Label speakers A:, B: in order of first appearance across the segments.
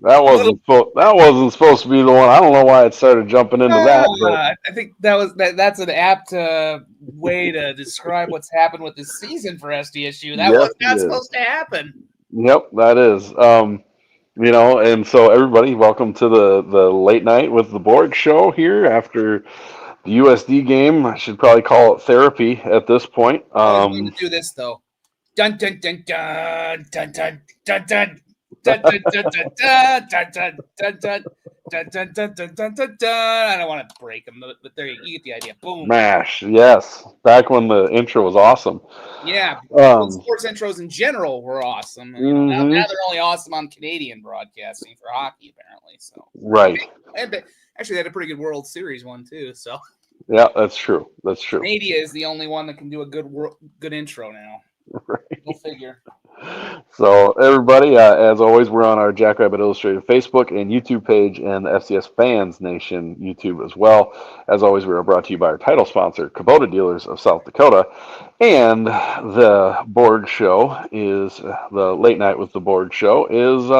A: That wasn't supposed to be the one. I don't know why it started jumping into that, but
B: I think that's an apt way to describe what's happened with this season for SDSU. That
A: yes,
B: was
A: it
B: not
A: is.
B: supposed to happen.
A: Yep, that is. And so everybody, welcome to the late night with the Borg show here after the USD game. I should probably call it therapy at this point.
B: I always wanted to do this though. Dun dun dun dun dun dun dun dun. Dun, dun, dun, dun, dun, dun, dun, dun, dun, dun, dun, dun, dun, dun, dun, dun. I don't want to break them, but there you get the idea. Boom.
A: Mash, yes. Back when the intro was awesome.
B: Yeah, well,
A: Um,
B: sports intros in general were awesome. Now
A: hmm
B: they're only awesome on Canadian broadcasting for hockey, apparently. So,
A: Right.
B: actually, they had a pretty good World Series one too. So,
A: Yeah, that's true. That's true.
B: Canada is the only one that can do a good intro now. Go figure.
A: So, everybody, as always, we're on our Jackrabbit Illustrated Facebook and YouTube page and the FCS Fans Nation YouTube as well. As always, we are brought to you by our title sponsor, Kubota Dealers of South Dakota. And the Borg Show is, the late night with the Borg Show is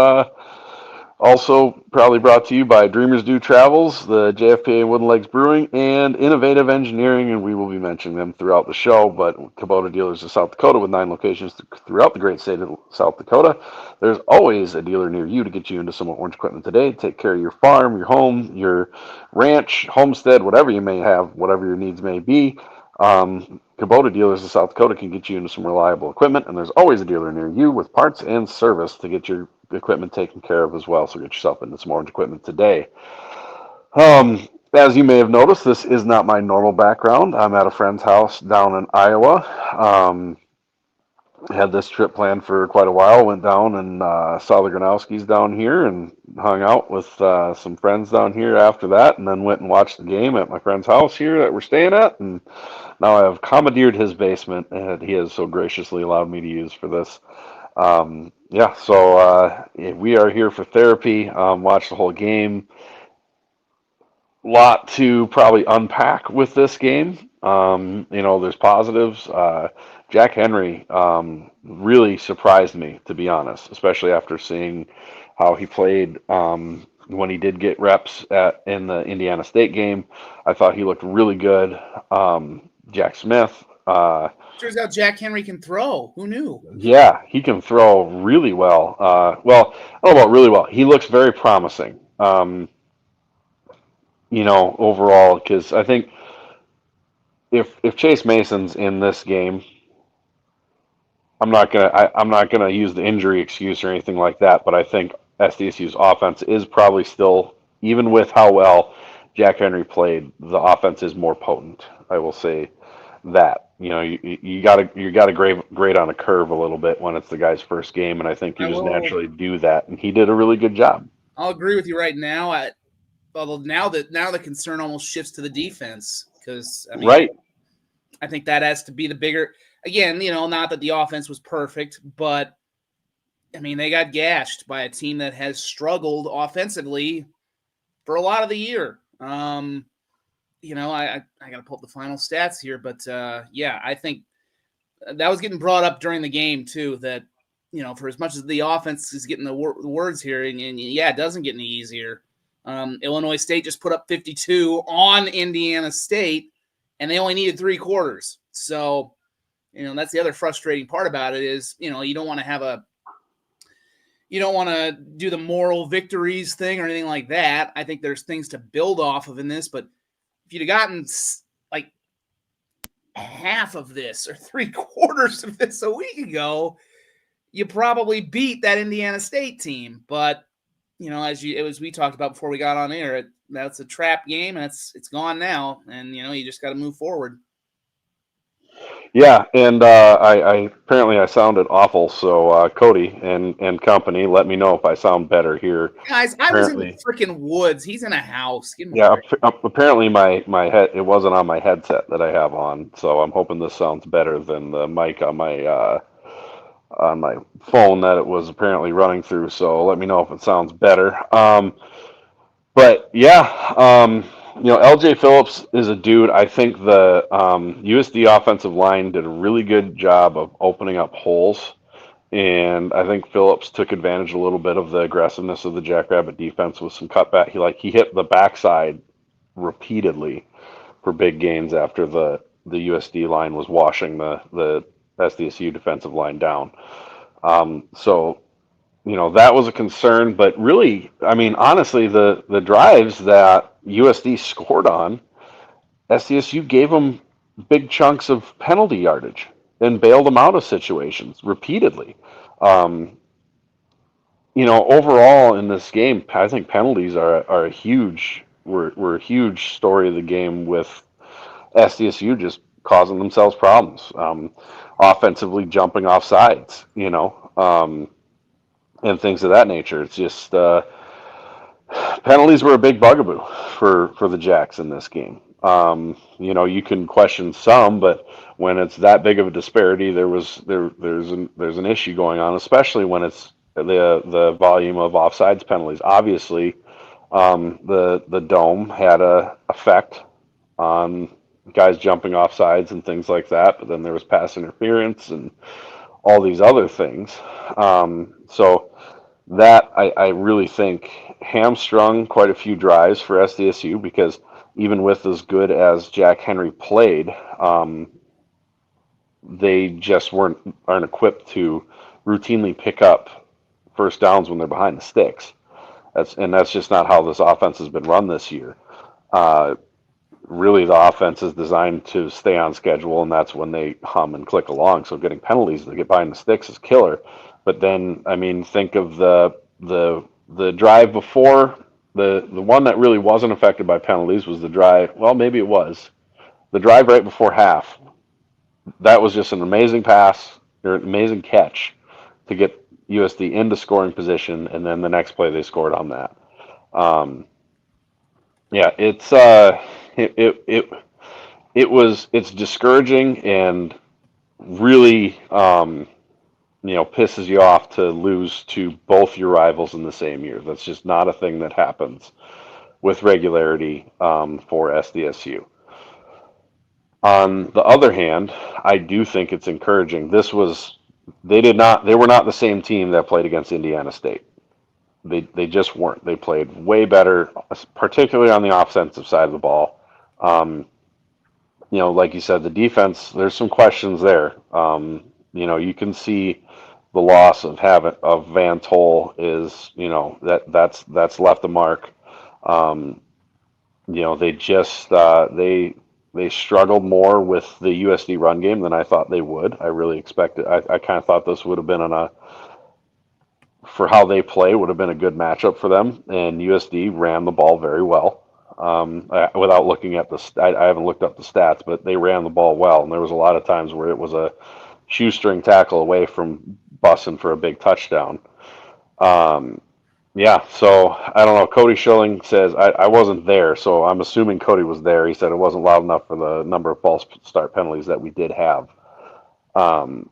A: also probably brought to you by Dreamers Do Travels, the JFPA Wooden Legs Brewing, and Innovative Engineering, and we will be mentioning them throughout the show. But Kubota Dealers of South Dakota with 9 locations throughout the great state of South Dakota. There's always a dealer near you to get you into some orange equipment today. Take care of your farm, your home, your ranch, homestead, whatever you may have, whatever your needs may be. Kubota Dealers of South Dakota can get you into some reliable equipment, and there's always a dealer near you with parts and service to get your equipment taken care of as well. So get yourself into some orange equipment today. As you may have noticed, this is not my normal background. I'm at a friend's house down in Iowa. Had this trip planned for quite a while. Went down and saw the Gronowskis down here and hung out with some friends down here after that, and then went and watched the game at my friend's house here that we're staying at. And now I have commandeered his basement that he has so graciously allowed me to use for this. Yeah, so we are here for therapy. Watch the whole game. Lot to probably unpack with this game. There's positives. Jack Henry really surprised me, to be honest, especially after seeing how he played when he did get reps in the Indiana State game. I thought he looked really good. Jack Smith.
B: Turns out Jack Henry can throw. Who knew?
A: Yeah, he can throw really well. Well, I don't know about really well. He looks very promising. Overall, because I think if Chase Mason's in this game, I'm not gonna use the injury excuse or anything like that. But I think SDSU's offense is probably still, even with how well Jack Henry played, the offense is more potent. I will say that. You gotta grade on a curve a little bit when it's the guy's first game, and I think you
B: I
A: just
B: will.
A: naturally do that, and he did a really good job.
B: I'll agree with you right now. Although now the concern almost shifts to the defense because
A: Right.
B: I think that has to be the bigger. Again, not that the offense was perfect, but they got gashed by a team that has struggled offensively for a lot of the year. I got to pull up the final stats here, but yeah, I think that was getting brought up during the game too. That for as much as the offense is getting the words here, and yeah, it doesn't get any easier. Illinois State just put up 52 on Indiana State, and they only needed 3 quarters. So, that's the other frustrating part about it is, you don't want to do the moral victories thing or anything like that. I think there's things to build off of in this, but if you'd have gotten like half of this or 3 quarters of this a week ago, you probably beat that Indiana State team. But as we talked about before we got on air, that's a trap game, and it's gone now, and you just got to move forward.
A: Yeah, and I apparently I sounded awful. So Cody and company, let me know if I sound better here.
B: Guys, I was in the
A: Apparently,
B: freaking woods. He's in a house. Give him a
A: yeah.
B: break.
A: Apparently, my head it wasn't on my headset that I have on, so I'm hoping this sounds better than the mic on my phone that it was apparently running through. So let me know if it sounds better. But yeah, LJ Phillips is a dude. I think the USD offensive line did a really good job of opening up holes And I think Phillips took advantage a little bit of the aggressiveness of the Jackrabbit defense with some cutback. He hit the backside repeatedly for big gains after the USD line was washing the SDSU defensive line down. So that was a concern, but really, I mean, honestly, the drives that USD scored on, SDSU gave them big chunks of penalty yardage and bailed them out of situations repeatedly. Um, Overall in this game, I think penalties are a huge were a huge story of the game, with SDSU just causing themselves problems, offensively jumping off sides, and things of that nature. It's just penalties were a big bugaboo for the Jacks in this game. You can question some, but when it's that big of a disparity, there's an issue going on, especially when it's the volume of offsides penalties. Obviously, the dome had a effect on guys jumping off sides and things like that, but then there was pass interference and all these other things. So that I really think hamstrung quite a few drives for SDSU, because even with as good as Jack Henry played, they just aren't equipped to routinely pick up first downs when they're behind the sticks. That's just not how this offense has been run this year. Uh, Really, the offense is designed to stay on schedule, and that's when they hum and click along. So getting penalties to get behind the sticks is killer. But then, I mean, think of the drive before, the one that really wasn't affected by penalties was the drive. Well, maybe it was the drive right before half. That was just an amazing pass or an amazing catch to get USD into scoring position, and then the next play they scored on that. Um, yeah, it, it it it's discouraging, and really pisses you off to lose to both your rivals in the same year. That's just not a thing that happens with regularity, for SDSU. On the other hand, I do think it's encouraging. They were not the same team that played against Indiana State. They just weren't. They played way better, particularly on the offensive side of the ball. Um, like you said, the defense, there's some questions there. You can see the loss of Van Tol is, that's left a mark. Um, they just they struggled more with the USD run game than I thought they would. I really expected. I kind of thought this would have been for how they play, would have been a good matchup for them, and USD ran the ball very well. Without looking at I haven't looked up the stats, but they ran the ball well, and there was a lot of times where it was a shoestring tackle away from busting for a big touchdown. Um, yeah, so I don't know. Cody Schilling says I wasn't there, so I'm assuming Cody was there. He said it wasn't loud enough for the number of false start penalties that we did have. Um,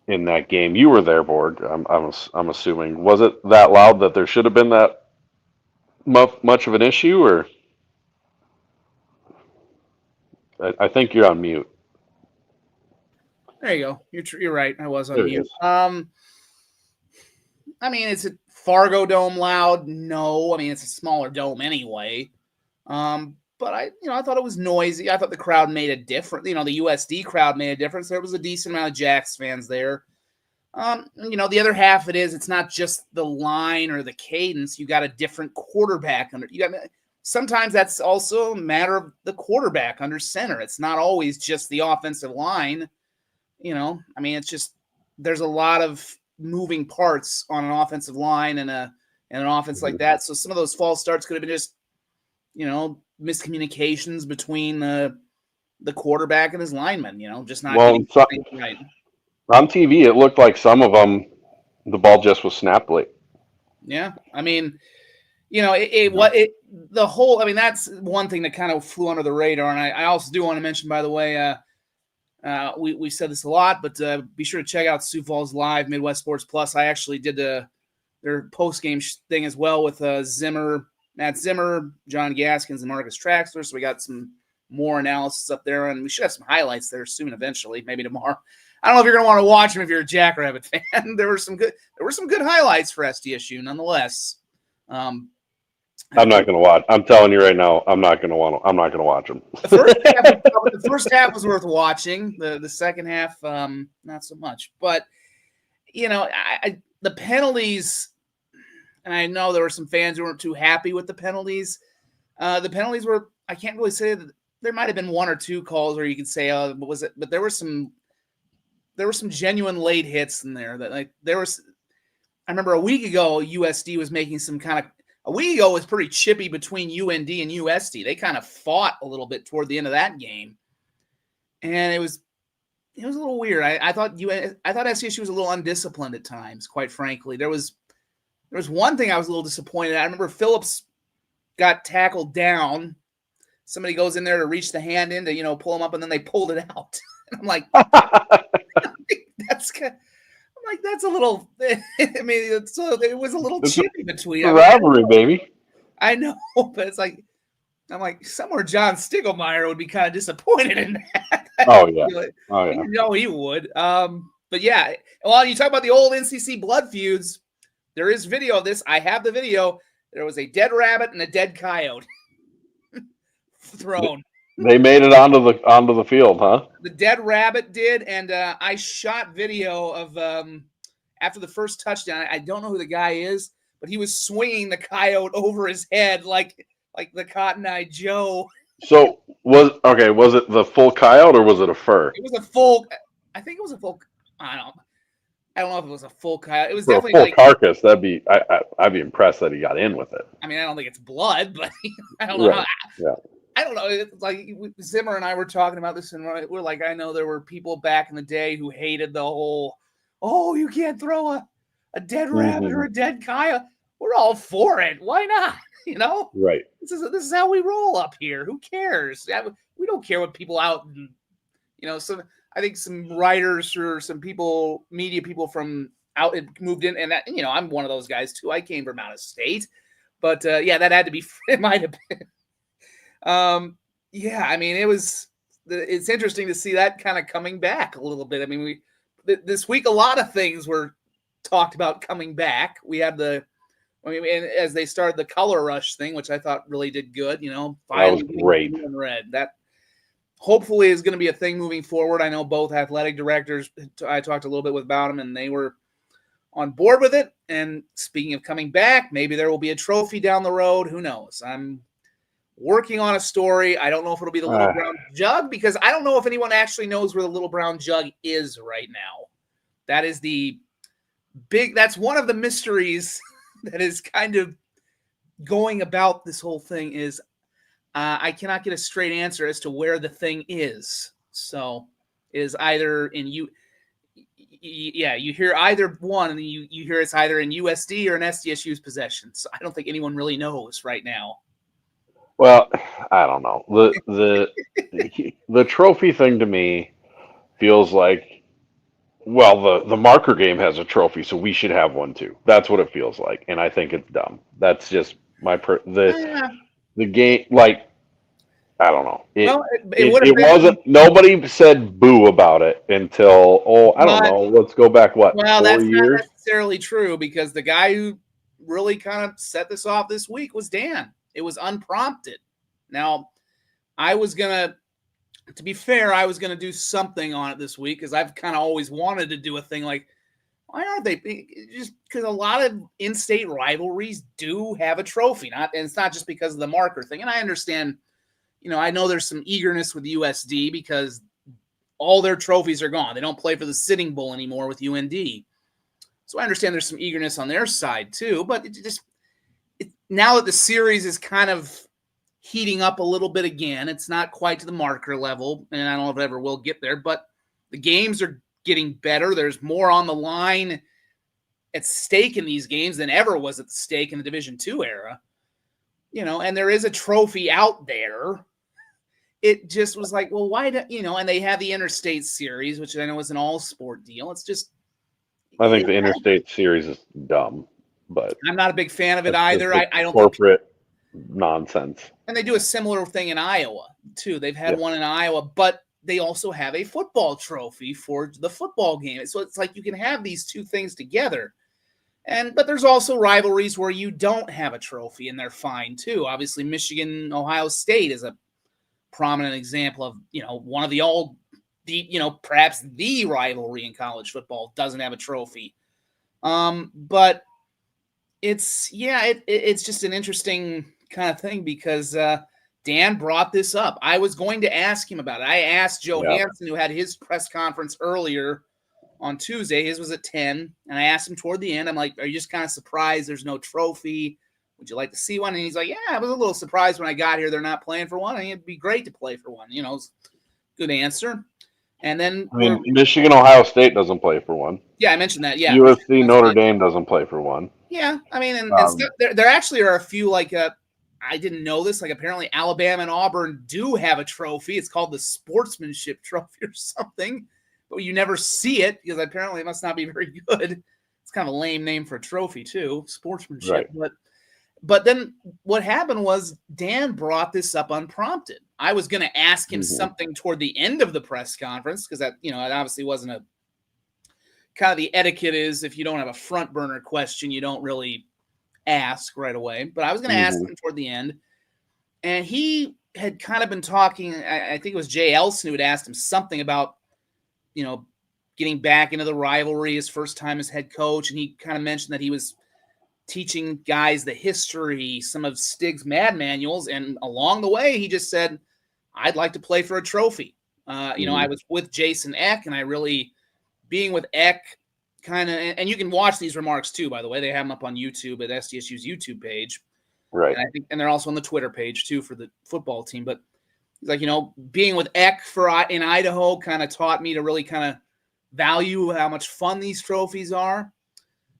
A: in that game. You were there, Borg. I'm assuming. Was it that loud that there should have been that much of an issue, or I think you're on mute.
B: There you go. You're right. I was on
A: There it
B: mute.
A: is.
B: I mean, is it Fargo Dome loud? No. I mean, it's a smaller dome anyway. But I thought it was noisy. I thought the crowd made a difference. The USD crowd made a difference. There was a decent amount of Jacks fans there. The other half of it's not just the line or the cadence. You got a different quarterback under. Sometimes that's also a matter of the quarterback under center. It's not always just the offensive line. I mean, it's just there's a lot of moving parts on an offensive line and an offense like that. So some of those false starts could have been just miscommunications between the quarterback and his lineman. Just not getting things right.
A: On TV, it looked like some of them, the ball just was snapped late.
B: Yeah, I mean, the whole. I mean, that's one thing that kind of flew under the radar. And I also do want to mention, by the way, we said this a lot, but be sure to check out Sioux Falls Live, Midwest Sports Plus. I actually did their post game thing as well with Matt Zimmer, John Gaskins, and Marcus Traxler. So we got some more analysis up there, and we should have some highlights there soon, eventually, maybe tomorrow. I don't know if you're going to want to watch them if you're a Jackrabbit fan. There were some good highlights for SDSU nonetheless.
A: I'm not going to watch. I'm telling you right now, I'm not going to watch them.
B: The first half was worth watching. The second half, not so much. But the penalties, and I know there were some fans who weren't too happy with the penalties. The penalties were, I can't really say that there might have been one or two calls where you could say, "Oh, what was it?" But there were some genuine late hits in there that I remember a week ago, USD was making some kind of. A week ago was pretty chippy between UND and USD. They kind of fought a little bit toward the end of that game, and it was a little weird. I thought SDSU was a little undisciplined at times. Quite frankly, there was one thing I was a little disappointed. I remember Phillips got tackled down. Somebody goes in there to reach the hand in to pull him up, and then they pulled it out. And I'm like, that's a little. I mean, it was a little chippy between.
A: Rivalry, baby.
B: I know, but it's like I'm like somewhere John Stiglmeyer would be kind of disappointed in that.
A: Oh yeah,
B: You know he would. But yeah, well, you talk about the old NCC blood feuds. There is video of this. I have the video. There was a dead rabbit and a dead coyote thrown.
A: They made it onto the field, huh?
B: The dead rabbit did, and I shot video of after the first touchdown. I don't know who the guy is, but he was swinging the coyote over his head like the Cotton Eye Joe.
A: So was it the full coyote or was it a fur?
B: It was a full. I think it was a full. I don't know if it was a full coyote. It was
A: For
B: definitely
A: a full carcass. That'd be. I'd be impressed that he got in with it.
B: I mean, I don't think it's blood, but I don't know.
A: Right. Yeah.
B: I don't know. It's like Zimmer and I were talking about this, and we're like, I know there were people back in the day who hated the whole, "Oh, you can't throw a dead rabbit or a dead coyote." We're all for it. Why not?
A: Right.
B: This is how we roll up here. Who cares? We don't care what people out and some. I think some writers or some people, media people from out had moved in, and that I'm one of those guys too. I came from out of state, but that had to be. It might have been. I mean, it's interesting to see that kind of coming back a little bit. I mean, this week, a lot of things were talked about coming back. We had as they started the color rush thing, which I thought really did good,
A: that was great.
B: And red. That hopefully is going to be a thing moving forward. I know both athletic directors, I talked a little bit about them and they were on board with it. And speaking of coming back, maybe there will be a trophy down the road. Who knows? I'm working on a story. I don't know if it'll be the Little Brown Jug because I don't know if anyone actually knows where the Little Brown Jug is right now. That is that's one of the mysteries that is kind of going about this whole thing is I cannot get a straight answer as to where the thing is. So is either in you hear either one and you hear it's either in USD or in SDSU's possession. So I don't think anyone really knows right now.
A: Well, I don't know. The trophy thing to me feels like, well, the marker game has a trophy, so we should have one too. That's what it feels like, and I think it's dumb. That's just my the game. Like, I don't know. It wasn't. Nobody said boo about it until I don't know. Let's go back 4
B: that's
A: years?
B: Not necessarily true because the guy who really kind of set this off this week was Dan. It was unprompted. Now, to be fair, I was going to do something on it this week because I've kind of always wanted to do a thing like, why aren't they? Just because a lot of in-state rivalries do have a trophy. And it's not just because of the marker thing. And I understand, I know there's some eagerness with USD because all their trophies are gone. They don't play for the Sitting Bull anymore with UND. So I understand there's some eagerness on their side too. But now that the series is kind of heating up a little bit again, it's not quite to the marker level, and I don't know if it ever will get there, but the games are getting better. There's more on the line at stake in these games than ever was at stake in the Division II era. And there is a trophy out there. It just was like, well, why and they have the Interstate Series, which I know is an all-sport deal. It's just...
A: I think the Interstate Series is dumb. But
B: I'm not a big fan of it either. I don't
A: corporate nonsense.
B: And they do a similar thing in Iowa too. They've had one in Iowa, but they also have a football trophy for the football game. So it's like you can have these two things together. But there's also rivalries where you don't have a trophy, and they're fine too. Obviously, Michigan, Ohio State is a prominent example of, one of perhaps the rivalry in college football doesn't have a trophy. But it's just an interesting kind of thing because Dan brought this up. I was going to ask him about it. I asked Joe Hansen, who had his press conference earlier on Tuesday. His was at 10, and I asked him toward the end, I'm like, are you just kind of surprised there's no trophy? Would you like to see one? And he's like, yeah, I was a little surprised when I got here they're not playing for one. I think it'd be great to play for one. Good answer. And then
A: Michigan, Ohio State doesn't play for one.
B: Yeah, I mentioned that. Yeah,
A: USD, Notre Dame doesn't play for one.
B: Yeah, I mean, and there actually are a few, like, I didn't know this, like apparently Alabama and Auburn do have a trophy. It's called the Sportsmanship Trophy or something, but you never see it because apparently it must not be very good. It's kind of a lame name for a trophy too, sportsmanship.
A: Right.
B: But then what happened was Dan brought this up unprompted. I was going to ask him something toward the end of the press conference because that, it obviously wasn't a kind of the etiquette is if you don't have a front burner question, you don't really ask right away. But I was going to ask him toward the end, and he had kind of been talking. I think it was Jay Elson who had asked him something about, getting back into the rivalry his first time as head coach. And he kind of mentioned that he was teaching guys the history, some of Stig's Mad Manuals. And along the way, he just said, I'd like to play for a trophy. I was with Jason Eck, and I really, being with Eck, kind of, and you can watch these remarks too, by the way. They have them up on YouTube at SDSU's YouTube page.
A: Right.
B: And they're also on the Twitter page too for the football team. But he's like, being with Eck in Idaho kind of taught me to really kind of value how much fun these trophies are.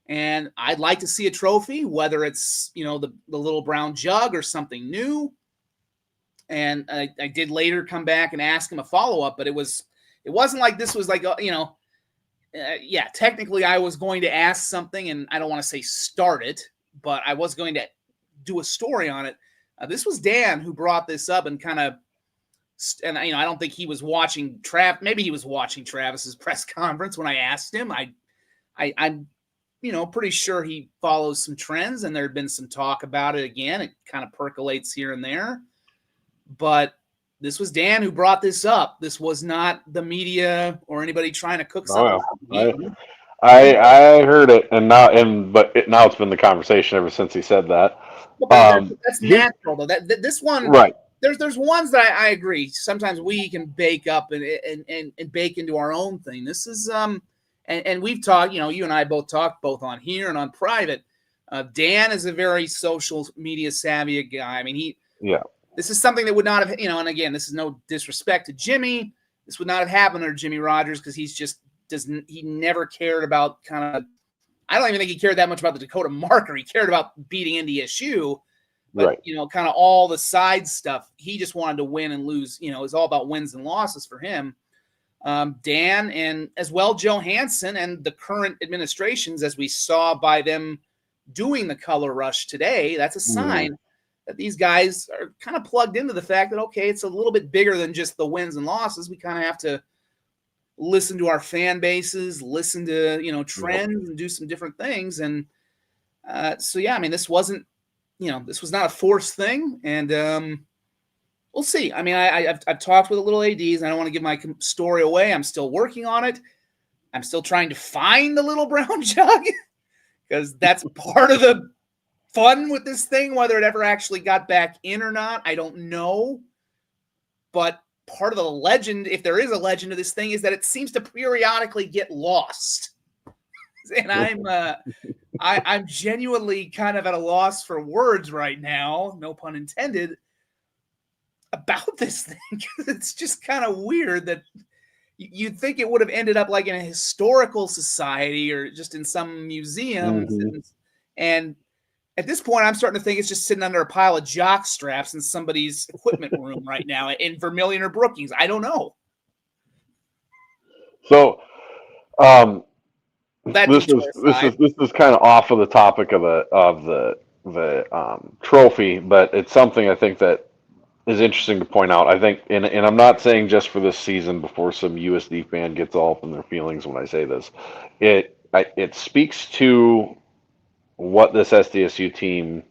B: And I'd like to see a trophy, whether it's, the little brown jug or something new. And I did later come back and ask him a follow-up, but it wasn't like this was like, technically I was going to ask something, and I don't want to say start it, but I was going to do a story on it. This was Dan who brought this up and kind of, and I don't think he was watching maybe he was watching Travis's press conference when I asked him. I'm pretty sure he follows some trends, and there had been some talk about it again. It kind of percolates here and there, but this was Dan who brought this up. This was not the media or anybody trying to cook something.
A: I heard it, now it's been the conversation ever since he said that.
B: That's natural, though. This one,
A: right?
B: There's ones that I agree. Sometimes we can bake up and bake into our own thing. This is and we've talked. You and I both talked both on here and on private. Dan is a very social media savvy guy. I mean, this is something that would not have, and again, this is no disrespect to Jimmy. This would not have happened under Jimmy Rogers because he never cared about I don't even think he cared that much about the Dakota marker. He cared about beating NDSU, but, kind of all the side stuff. He just wanted to win and lose. It's all about wins and losses for him. Dan and as well Joe Hansen and the current administrations, as we saw by them doing the color rush today, that's a sign that these guys are kind of plugged into the fact that, okay, it's a little bit bigger than just the wins and losses. We kind of have to listen to our fan bases, listen to, trends and do some different things. And this wasn't, this was not a forced thing. And we'll see. I mean, I've talked with the little ADs. I don't want to give my story away. I'm still working on it. I'm still trying to find the little brown jug because that's part of the fun with this thing. Whether it ever actually got back in or not, I don't know. But part of the legend, if there is a legend of this thing, is that it seems to periodically get lost. And I'm genuinely kind of at a loss for words right now, no pun intended, about this thing. It's just kind of weird that you'd think it would have ended up like in a historical society or just in some museums. And at this point, I'm starting to think it's just sitting under a pile of jock straps in somebody's equipment room right now in Vermilion or Brookings. I don't know.
A: So, this is kind of off of the topic of the trophy, but it's something I think that is interesting to point out. I think, and I'm not saying just for this season before some USD fan gets all up in their feelings when I say this. It speaks to what this SDSU team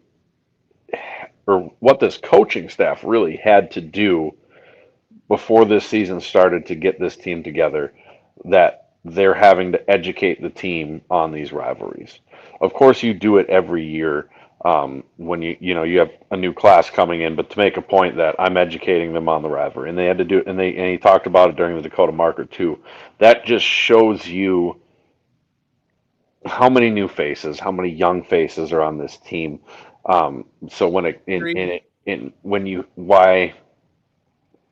A: or what this coaching staff really had to do before this season started to get this team together, that they're having to educate the team on these rivalries. Of course, you do it every year when you have a new class coming in, but to make a point that I'm educating them on the rivalry, and they had to do it, and he talked about it during the Dakota Market too. That just shows you how many new faces, how many young faces are on this team. So when it in
B: Agreed.
A: it in when you why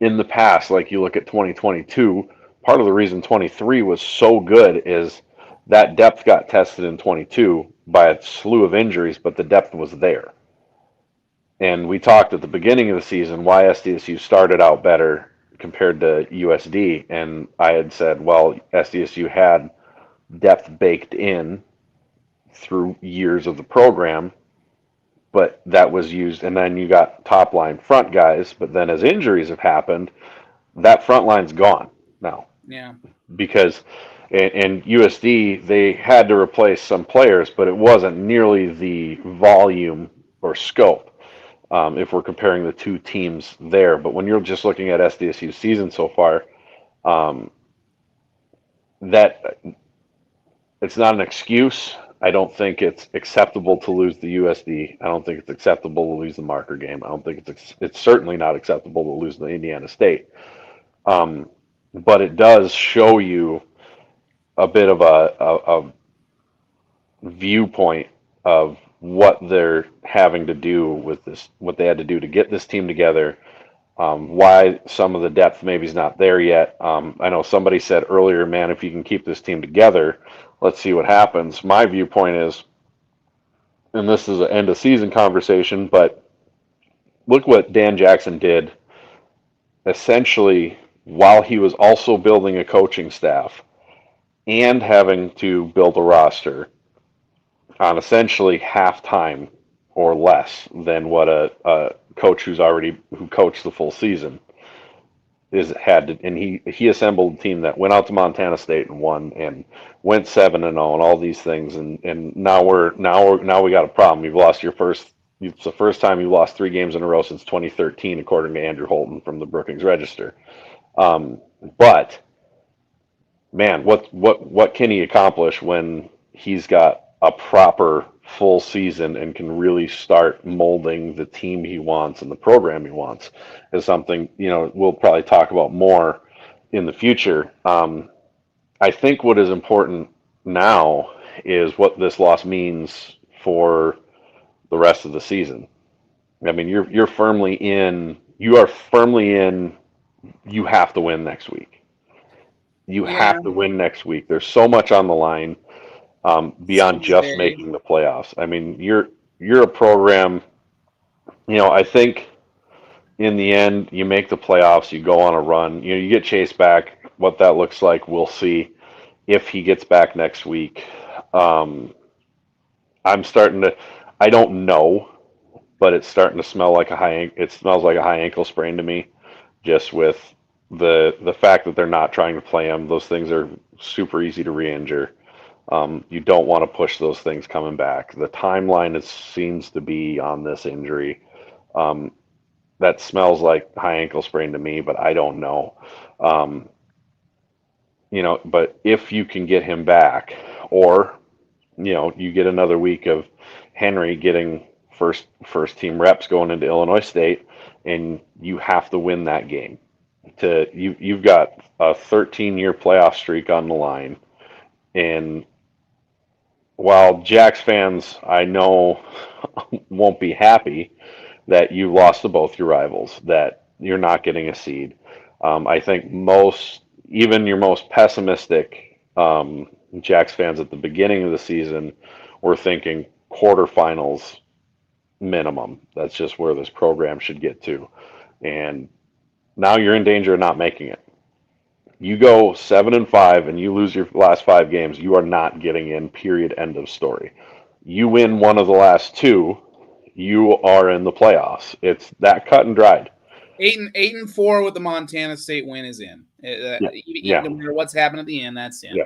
A: in the past, like you look at 2022, part of the reason 23 was so good is that depth got tested in 22 by a slew of injuries, but the depth was there. And we talked at the beginning of the season why SDSU started out better compared to USD. And I had said, well, SDSU had depth baked in through years of the program, but that was used. And then you got top line front guys. But then as injuries have happened, that front line's gone now
B: Yeah.
A: because in USD they had to replace some players, but it wasn't nearly the volume or scope if we're comparing the two teams there. But when you're just looking at SDSU's season so far, um, that it's not an excuse. I don't think it's acceptable to lose the USD. I don't think it's acceptable to lose the marker game. I don't think it's certainly not acceptable to lose the Indiana State. Um, but it does show you a bit of a viewpoint of what they're having to do with this, what they had to do to get this team together. Why some of the depth maybe is not there yet. I know somebody said earlier, man, if you can keep this team together, let's see what happens. My viewpoint is, and this is an end of season conversation, but look what Dan Jackson did essentially while he was also building a coaching staff and having to build a roster on essentially half time or less than what a coach who coached the full season is had to, and he assembled a team that went out to Montana State and won and went 7-0 and all these things, and now we got a problem. You've lost your first. It's the first time you've lost 3 games in a row since 2013, according to Andrew Holton from the Brookings Register. Um, but man, what can he accomplish when he's got a proper full season and can really start molding the team he wants and the program he wants is something, we'll probably talk about more in the future. I think what is important now is what this loss means for the rest of the season. I mean, you are firmly in, you have to win next week. You
B: Yeah.
A: have to win next week. There's so much on the line beyond
B: Seems
A: just
B: very.
A: making the playoffs. I mean, you're a program. I think in the end, you make the playoffs, you go on a run. You get Chase back. What that looks like, we'll see if he gets back next week. Um, I'm starting to. I don't know, but it's starting to smell like a It smells like a high ankle sprain to me, just with the fact that they're not trying to play him. Those things are super easy to re-injure. You don't want to push those things coming back. The timeline seems to be on this injury. Um, that smells like high ankle sprain to me, but I don't know. Um, but if you can get him back, or you get another week of Henry getting first team reps going into Illinois State, and you have to win that game. You've got a 13-year playoff streak on the line, and while Jacks fans I know won't be happy that you lost to both your rivals, that you're not getting a seed. I think even your most pessimistic Jacks fans at the beginning of the season were thinking quarterfinals minimum. That's just where this program should get to. And now you're in danger of not making it. You go 7-5 and you lose your last 5 games, you are not getting in, period, end of story. You win one of the last two, you are in the playoffs. It's that cut and dried.
B: 8-4 with the Montana State win is in.
A: Yeah.
B: No matter what's happened at the end, that's in.
A: Yeah.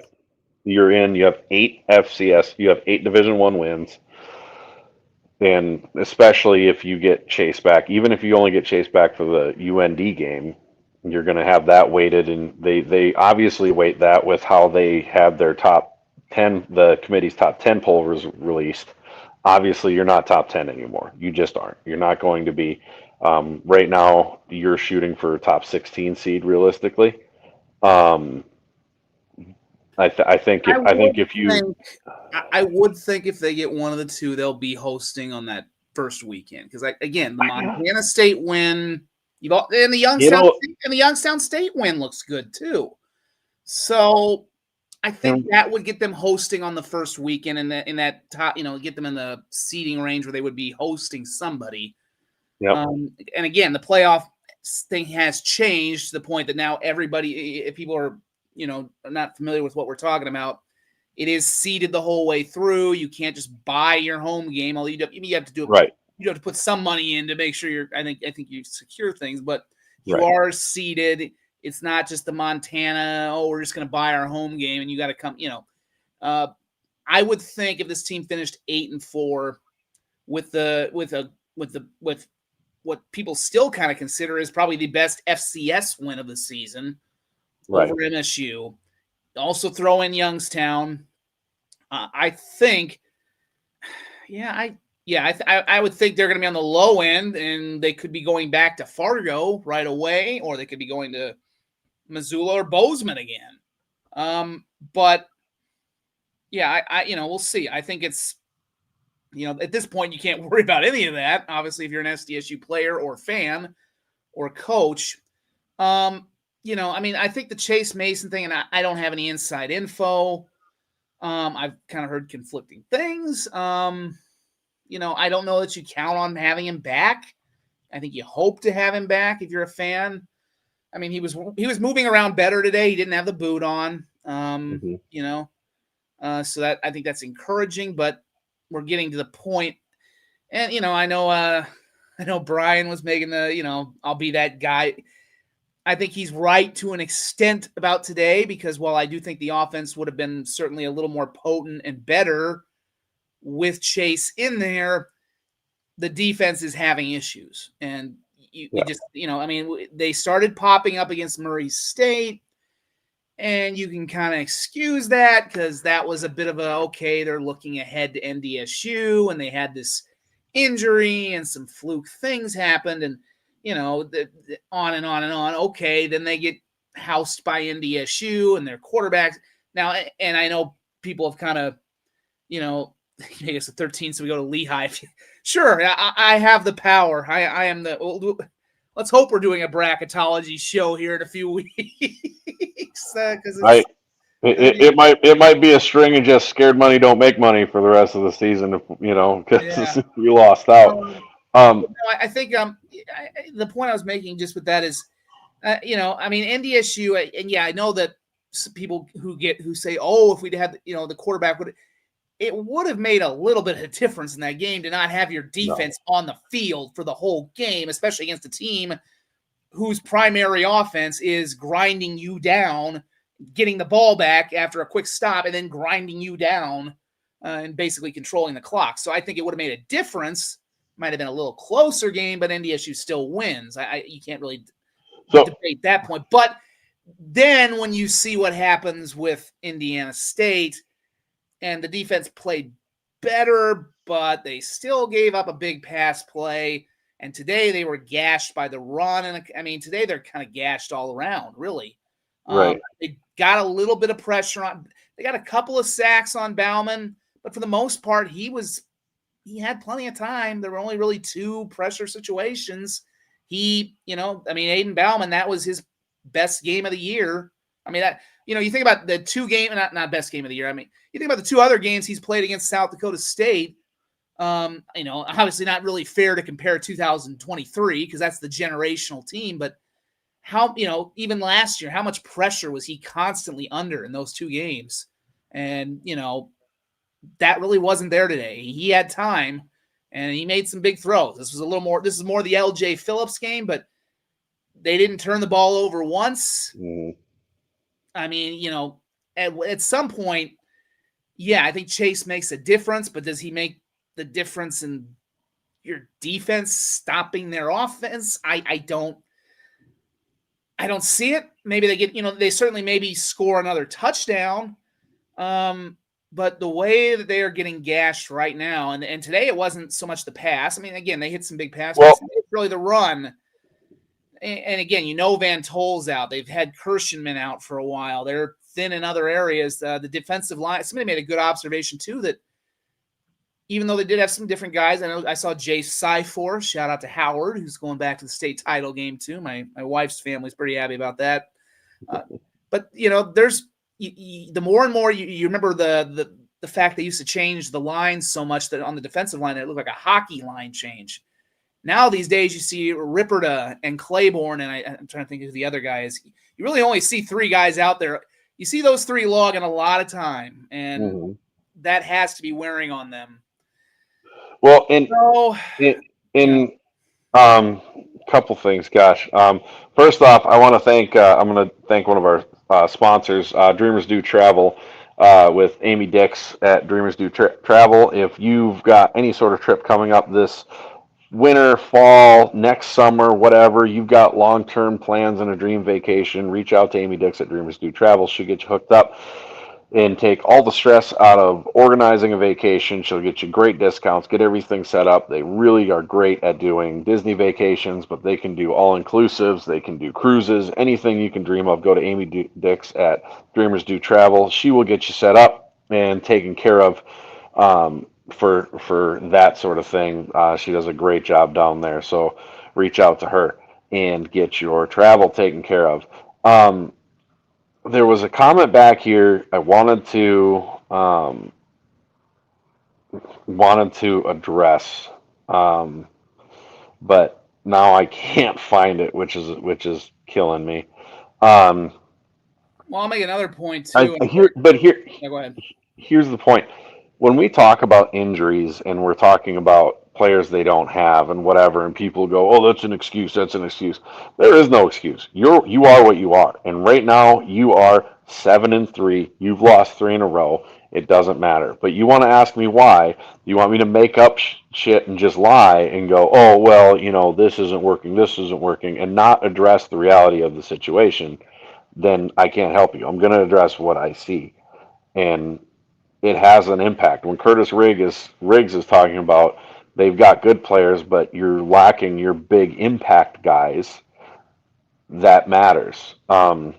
A: You're in. You have 8 FCS. You have 8 Division One wins. And especially if you get chased back, even if you only get chased back for the UND game, you're going to have that weighted, and they obviously weight that with how they had their top 10, the committee's top 10 poll was released. Obviously, you're not top 10 anymore. You just aren't. You're not going to be. Right now, you're shooting for top 16 seed realistically. I think if you
B: I would think if they get one of the two, they'll be hosting on that first weekend because, again, the Montana State win, and the Youngstown State win looks good too. So I think that would get them hosting on the first weekend, and in that top, get them in the seeding range where they would be hosting somebody.
A: Yep.
B: And again, the playoff thing has changed to the point that now everybody, if people are not familiar with what we're talking about, it is seeded the whole way through. You can't just buy your home game. Although you have to do it
A: right.
B: You have to put some money in to make sure I think you secure things, but you are seeded. It's not just the Montana. Oh, we're just going to buy our home game, and you got to come. I would think if this team finished 8-4 with what people still kind of consider is probably the best FCS win of the season over MSU. Also throw in Youngstown. I think, I would think they're going to be on the low end, and they could be going back to Fargo right away, or they could be going to Missoula or Bozeman again. But yeah, we'll see. I think it's, at this point you can't worry about any of that. Obviously, if you're an SDSU player or fan or coach. I think the Chase Mason thing, and I don't have any inside info. I've kind of heard conflicting things. I don't know that you count on having him back. I think you hope to have him back if you're a fan. I mean, he was moving around better today. He didn't have the boot on. So that I think that's encouraging, but we're getting to the point, and I know Brian was making the I'll be that guy. I think he's right to an extent about today, because while I do think the offense would have been certainly a little more potent and better with Chase in there, the defense is having issues. And they started popping up against Murray State, and you can kind of excuse that because that was a bit of they're looking ahead to NDSU, and they had this injury and some fluke things happened, and on and on and on. Okay, then they get housed by NDSU and their quarterbacks. Now, and I know people have kind of, I guess the 13, so we go to Lehigh. Sure, I have the power. I am the. Let's hope we're doing a bracketology show here in a few weeks.
A: It might be a string of just scared money don't make money for the rest of the season, because we lost out.
B: I think the point I was making just with that is, NDSU, and I know that people who say, oh, if we'd had the quarterback it would have made a little bit of a difference in that game to not have your defense on the field for the whole game, especially against a team whose primary offense is grinding you down, getting the ball back after a quick stop, and then grinding you down and basically controlling the clock. So I think it would have made a difference. Might have been a little closer game, but NDSU still wins. You can't really debate that point. But then when you see what happens with Indiana State, and the defense played better, but they still gave up a big pass play. And today they were gashed by the run. And today they're kind of gashed all around, really.
A: Right.
B: They got a little bit of pressure on. They got a couple of sacks on Bauman, but for the most part, he had plenty of time. There were only really 2 pressure situations. Aiden Bauman, that was his best game of the year. You think about the 2 games, not best game of the year. You think about the 2 other games he's played against South Dakota State. Obviously not really fair to compare 2023 because that's the generational team, but how, even last year, how much pressure was he constantly under in those 2 games? And, that really wasn't there today. He had time and he made some big throws. This is more the LJ Phillips game, but They didn't turn the ball over once.
A: Mm-hmm.
B: I mean, at some point, yeah, I think Chase makes a difference, but does he make the difference in your defense stopping their offense? I don't see it. Maybe they get, they certainly maybe score another touchdown. But the way that they are getting gashed right now, and today it wasn't so much the pass. I mean, again, they hit some big passes, but it's really the run. And again, Van Tol's out. They've had Kirschenman out for a while. They're thin in other areas. The defensive line, somebody made a good observation too, that even though they did have some different guys, I saw Jay Syfor, shout out to Howard, who's going back to the state title game too. My wife's family's pretty happy about that. But there's the more and more you remember the fact they used to change the lines so much that on the defensive line it looked like a hockey line change. Now these days you see Ripperda and Claiborne, and I'm trying to think of who the other guy is. You really only see three guys out there. You see those three logging a lot of time, and that has to be wearing on them.
A: Well, couple things. Gosh, first off, I want to thank. I'm going to thank one of our sponsors, Dreamers Do Travel, with Amy Dix at Dreamers Do Travel. If you've got any sort of trip coming up this winter, fall, next summer, whatever, you've got long-term plans and a dream vacation, reach out to Amy Dix at Dreamers Do Travel. She'll get you hooked up and take all the stress out of organizing a vacation. She'll get you great discounts, get everything set up. They really are great at doing Disney vacations, but they can do all-inclusives. They can do cruises, anything you can dream of. Go to Amy Dix at Dreamers Do Travel. She will get you set up and taken care of for that sort of thing. She does a great job down there. So reach out to her and get your travel taken care of. There was a comment back here I wanted to address, but now I can't find it, which is killing me.
B: Well, I'll make another point too.
A: Yeah,
B: go ahead.
A: Here's the point. When we talk about injuries and we're talking about players they don't have and whatever, and people go, "Oh, that's an excuse. That's an excuse." There is no excuse. You are what you are, and right now you are 7-3. You've lost 3 in a row. It doesn't matter. But you want to ask me why? You want me to make up shit and just lie and go, "Oh, well, this isn't working," and not address the reality of the situation? Then I can't help you. I'm going to address what I see, and it has an impact. When Curtis Riggs is talking about they've got good players, but you're lacking your big impact guys, that matters. When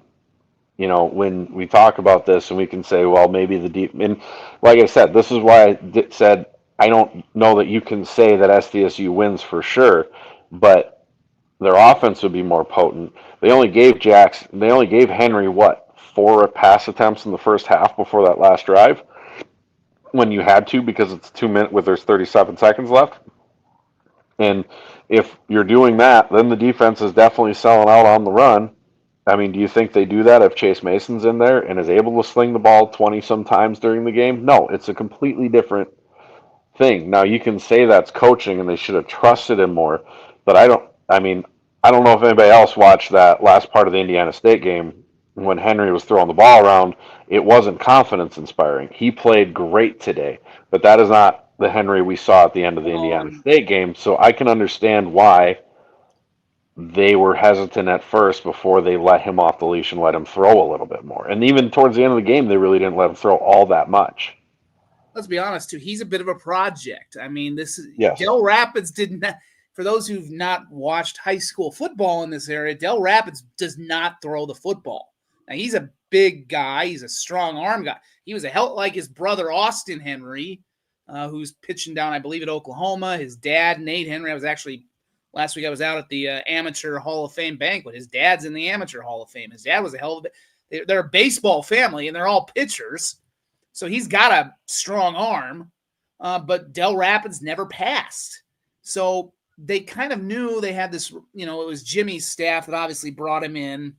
A: we talk about this and we can say, well, maybe and like I said, this is why I said I don't know that you can say that SDSU wins for sure, but their offense would be more potent. They only gave Henry, 4 pass attempts in the first half before that last drive, when you had to, because it's 2 minutes with there's 37 seconds left. And if you're doing that, then the defense is definitely selling out on the run. I mean, do you think they do that if Chase Mason's in there and is able to sling the ball 20 some times during the game? No, it's a completely different thing. Now, you can say that's coaching and they should have trusted him more, but I don't know if anybody else watched that last part of the Indiana State game when Henry was throwing the ball around. It wasn't confidence inspiring. He played great today, but that is not the Henry we saw at the end of the Indiana State game. So I can understand why they were hesitant at first before they let him off the leash and let him throw a little bit more. And even towards the end of the game, they really didn't let him throw all that much.
B: Let's be honest, too. He's a bit of a project. I mean,
A: yes.
B: Del Rapids did not. For those who've not watched high school football in this area, Del Rapids does not throw the football. Now, he's a big guy. He's a strong arm guy. He was a hell like his brother, Austin Henry, who's pitching down, I believe, at Oklahoma. His dad, Nate Henry, last week I was out at the Amateur Hall of Fame banquet. His dad's in the Amateur Hall of Fame. His dad was a hell of a – they're a baseball family, and they're all pitchers. So he's got a strong arm, but Del Rapids never passed. So they kind of knew they had this, it was Jimmy's staff that obviously brought him in.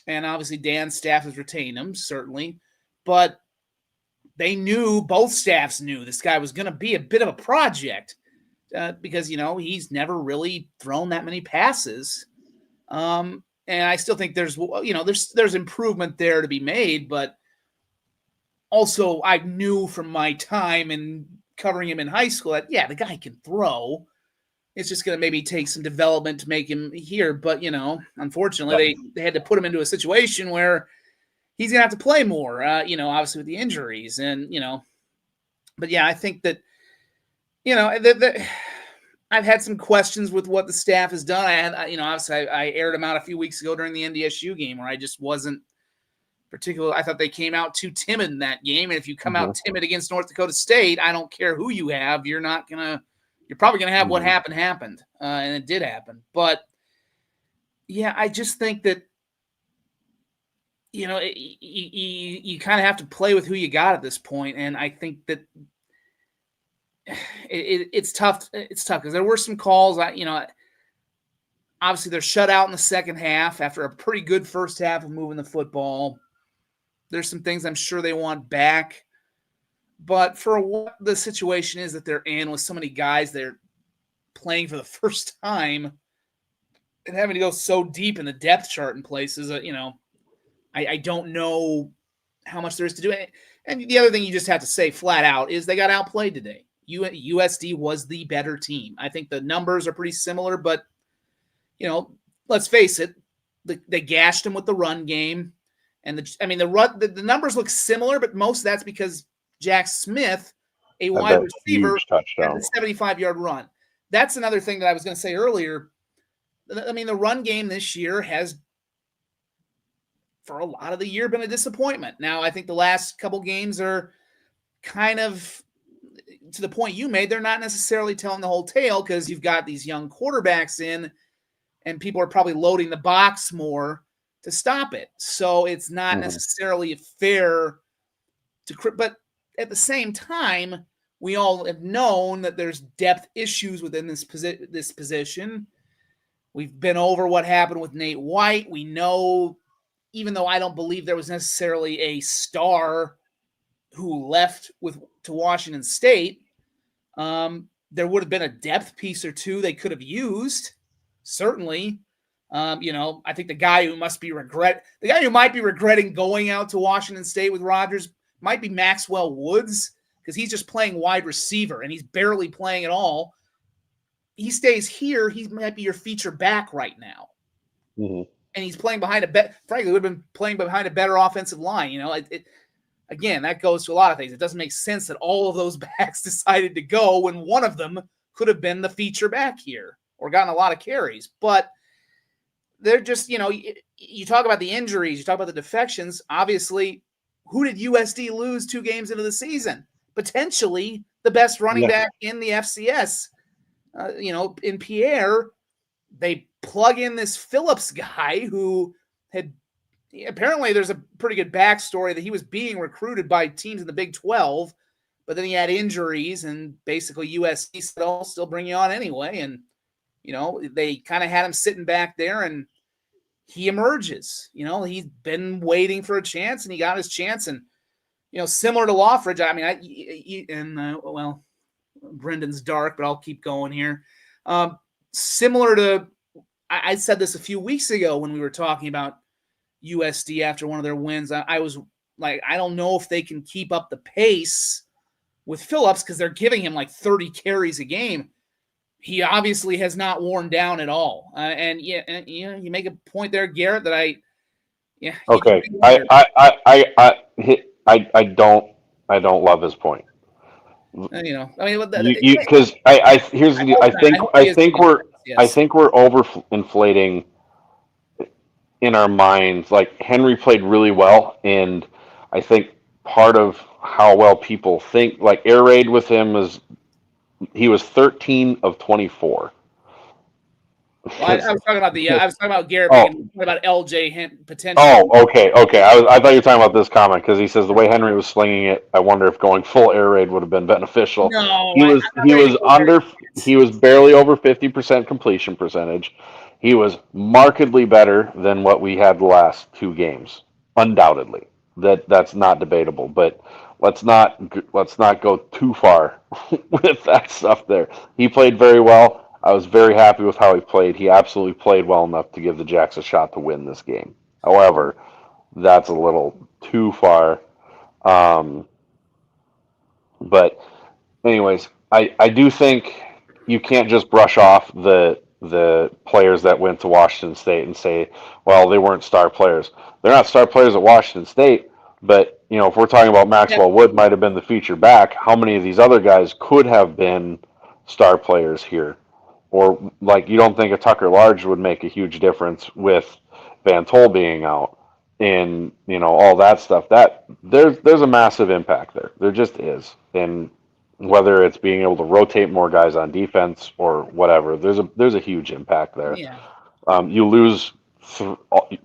B: And obviously Dan's staff has retained him, certainly. But they knew, both staffs knew, this guy was going to be a bit of a project because, he's never really thrown that many passes. And I still think there's improvement there to be made, but also I knew from my time in covering him in high school that, yeah, the guy can throw. It's just going to maybe take some development to make him here. But, unfortunately, they had to put him into a situation where he's going to have to play more, obviously with the injuries. And, but yeah, I think that, I've had some questions with what the staff has done. Obviously I aired them out a few weeks ago during the NDSU game where I just wasn't particularly. I thought they came out too timid in that game. And if you come out timid against North Dakota State, I don't care who you have. You're probably going to have what happened. And it did happen. But yeah, I just think that, you kind of have to play with who you got at this point. And I think that it's tough. It's tough because there were some calls. Obviously they're shut out in the second half after a pretty good first half of moving the football. There's some things I'm sure they want back, but for what the situation is that they're in with so many guys they're playing for the first time and having to go so deep in the depth chart in places, I don't know how much there is to do. And the other thing you just have to say flat out is they got outplayed today. USD was the better team. I think the numbers are pretty similar, but, let's face it, they gashed them with the run game. And the numbers look similar, but most of that's because Jack Smith, a wide receiver, had a 75-yard run. That's another thing that I was going to say earlier. The run game this year has, for a lot of the year, been a disappointment. Now, I think the last couple games are kind of, to the point you made, they're not necessarily telling the whole tale because you've got these young quarterbacks in and people are probably loading the box more to stop it. So it's not necessarily fair but at the same time, we all have known that there's depth issues within this position. We've been over what happened with Nate White. We know, even though I don't believe there was necessarily a star who left to Washington State, there would have been a depth piece or two they could have used. Certainly, I think the guy who might be regretting going out to Washington State with Rodgers might be Maxwell Woods because he's just playing wide receiver and he's barely playing at all. He stays here, he might be your feature back right now, and he's playing behind frankly, would have been playing behind a better offensive line. Again, that goes to a lot of things. It doesn't make sense that all of those backs decided to go when one of them could have been the feature back here or gotten a lot of carries. But they're just, you talk about the injuries, you talk about the defections. Obviously, who did USD lose 2 games into the season? Potentially the best running back in the FCS, in Pierre. They plug in this Phillips guy who had, apparently there's a pretty good backstory that he was being recruited by teams in the Big 12, but then he had injuries and basically USC said, "I'll still bring you on anyway." And, they kind of had him sitting back there and he emerges. He's been waiting for a chance and he got his chance. And, similar to Loffridge, Brendan's dark, but I'll keep going here. Similar to, I said this a few weeks ago when we were talking about USD after one of their wins. I was like, I don't know if they can keep up the pace with Phillips because they're giving him like 30 carries a game. He obviously has not worn down at all. You make a point there, Garrett, that
A: Okay. I don't love his point. Because I think we're overinflating in our minds. Like Henry played really well, and I think part of how well people think, like air raid with him he was 13 of 24.
B: Well, I was talking about I was talking about Garrett being about LJ potential.
A: Oh, okay. I thought you were talking about this comment because he says the way Henry was slinging it, I wonder if going full air raid would have been beneficial.
B: No,
A: he was barely over 50% completion percentage. He was markedly better than what we had the last 2 games, undoubtedly. That's not debatable. But let's not go too far with that stuff there. He played very well. I was very happy with how he played. He absolutely played well enough to give the Jacks a shot to win this game. However, that's a little too far. Um, but anyways, I do think you can't just brush off the players that went to Washington State and say, well, they weren't star players. They're not star players at Washington State, but if we're talking about
B: Yeah,
A: Maxwell Wood might have been the feature back, how many of these other guys could have been star players here? Or like you don't think a Tucker Large would make a huge difference with Van Tol being out and all that stuff. That there's a massive impact there. There just is. And whether it's being able to rotate more guys on defense or whatever, there's a huge impact there.
B: yeah,
A: You lose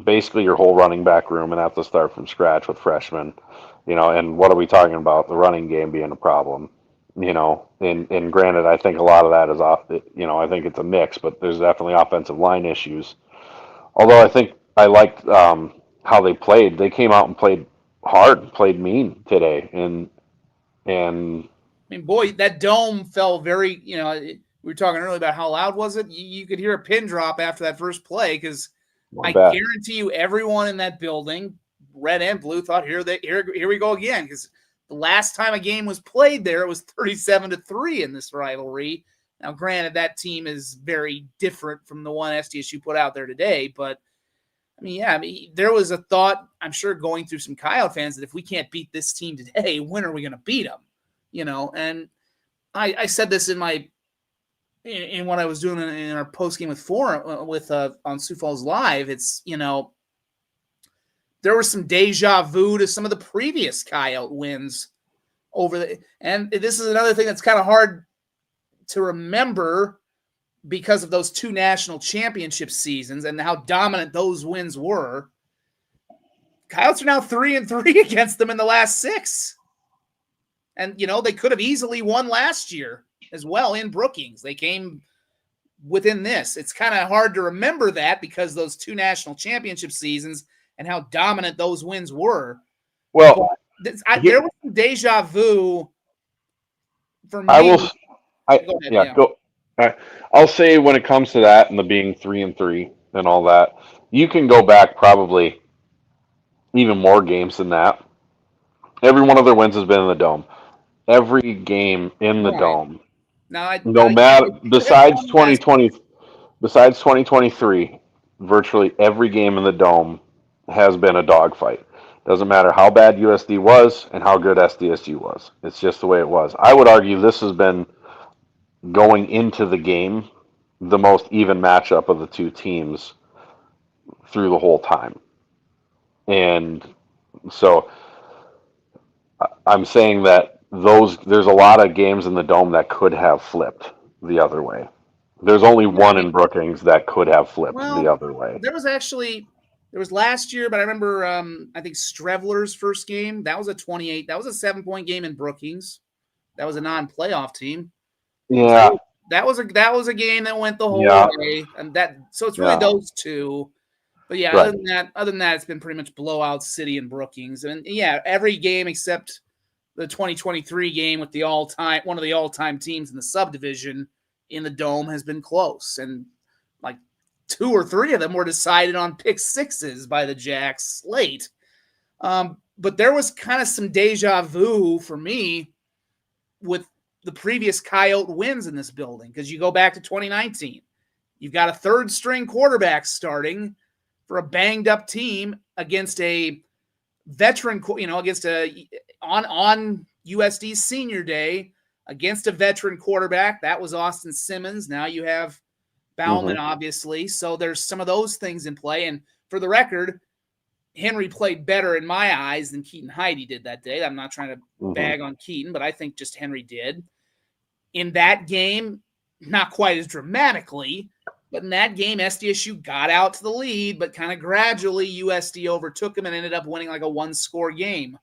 A: basically your whole running back room and have to start from scratch with freshmen. And what are we talking about? The running game being a problem. And granted, I think a lot of that is off. I think it's a mix, but there's definitely offensive line issues. Although I think I liked how they played. They came out and played hard, played mean today, and
B: I mean, boy, that dome fell very. We were talking earlier about how loud was it. You could hear a pin drop after that first play because I guarantee you, everyone in that building, red and blue, thought here we go again. Because the last time a game was played there, it was 37-3 in this rivalry. Now, granted, that team is very different from the one SDSU put out there today, but there was a thought, I'm sure, going through some Coyote fans that if we can't beat this team today, when are we going to beat them? And I said this in what I was doing in our post game on Sioux Falls Live. It's there was some deja vu to some of the previous Coyote wins and this is another thing that's kind of hard to remember because of those two national championship seasons and how dominant those wins were. Coyotes are now 3-3 against them in the last 6. And, they could have easily won last year as well in Brookings. They came within this. It's kind of hard to remember that because those two national championship seasons and how dominant those wins were.
A: Well,
B: there was some deja vu for me.
A: Go ahead. Go. I'll say when it comes to that and the being 3-3 and all that, you can go back probably even more games than that. Every one of their wins has been in the dome. Every game in the dome. Besides 2023, virtually every game in the dome has been a dogfight. Doesn't matter how bad USD was and how good SDSU was. It's just the way it was. I would argue this has been, going into the game, the most even matchup of the two teams through the whole time. And so I'm saying that there's a lot of games in the dome that could have flipped the other way. There's only one in Brookings that could have flipped the other way.
B: There was last year, but I remember I think Strevler's first game. That was a 28. That was a 7-point game in Brookings. That was a non-playoff team.
A: Yeah.
B: So that was a game that went the whole way. And so it's really those two. But yeah,
A: right.
B: other than that, it's been pretty much blowout city in Brookings. And yeah, every game except the 2023 game with one of the all-time teams in the subdivision in the dome has been close. And like 2 or 3 of them were decided on pick sixes by the Jacks late. But there was kind of some deja vu for me with the previous Coyote wins in this building. Because you go back to 2019, you've got a third-string quarterback starting for a banged-up team against a veteran, on USD's senior day against a veteran quarterback. That was Austin Simmons. Now you have Bauman, obviously. So there's some of those things in play. And for the record, Henry played better in my eyes than Keaton Heide did that day. I'm not trying to bag on Keaton, but I think just Henry did. In that game, not quite as dramatically, but in that game, SDSU got out to the lead, but kind of gradually USD overtook them and ended up winning like a 1-score game.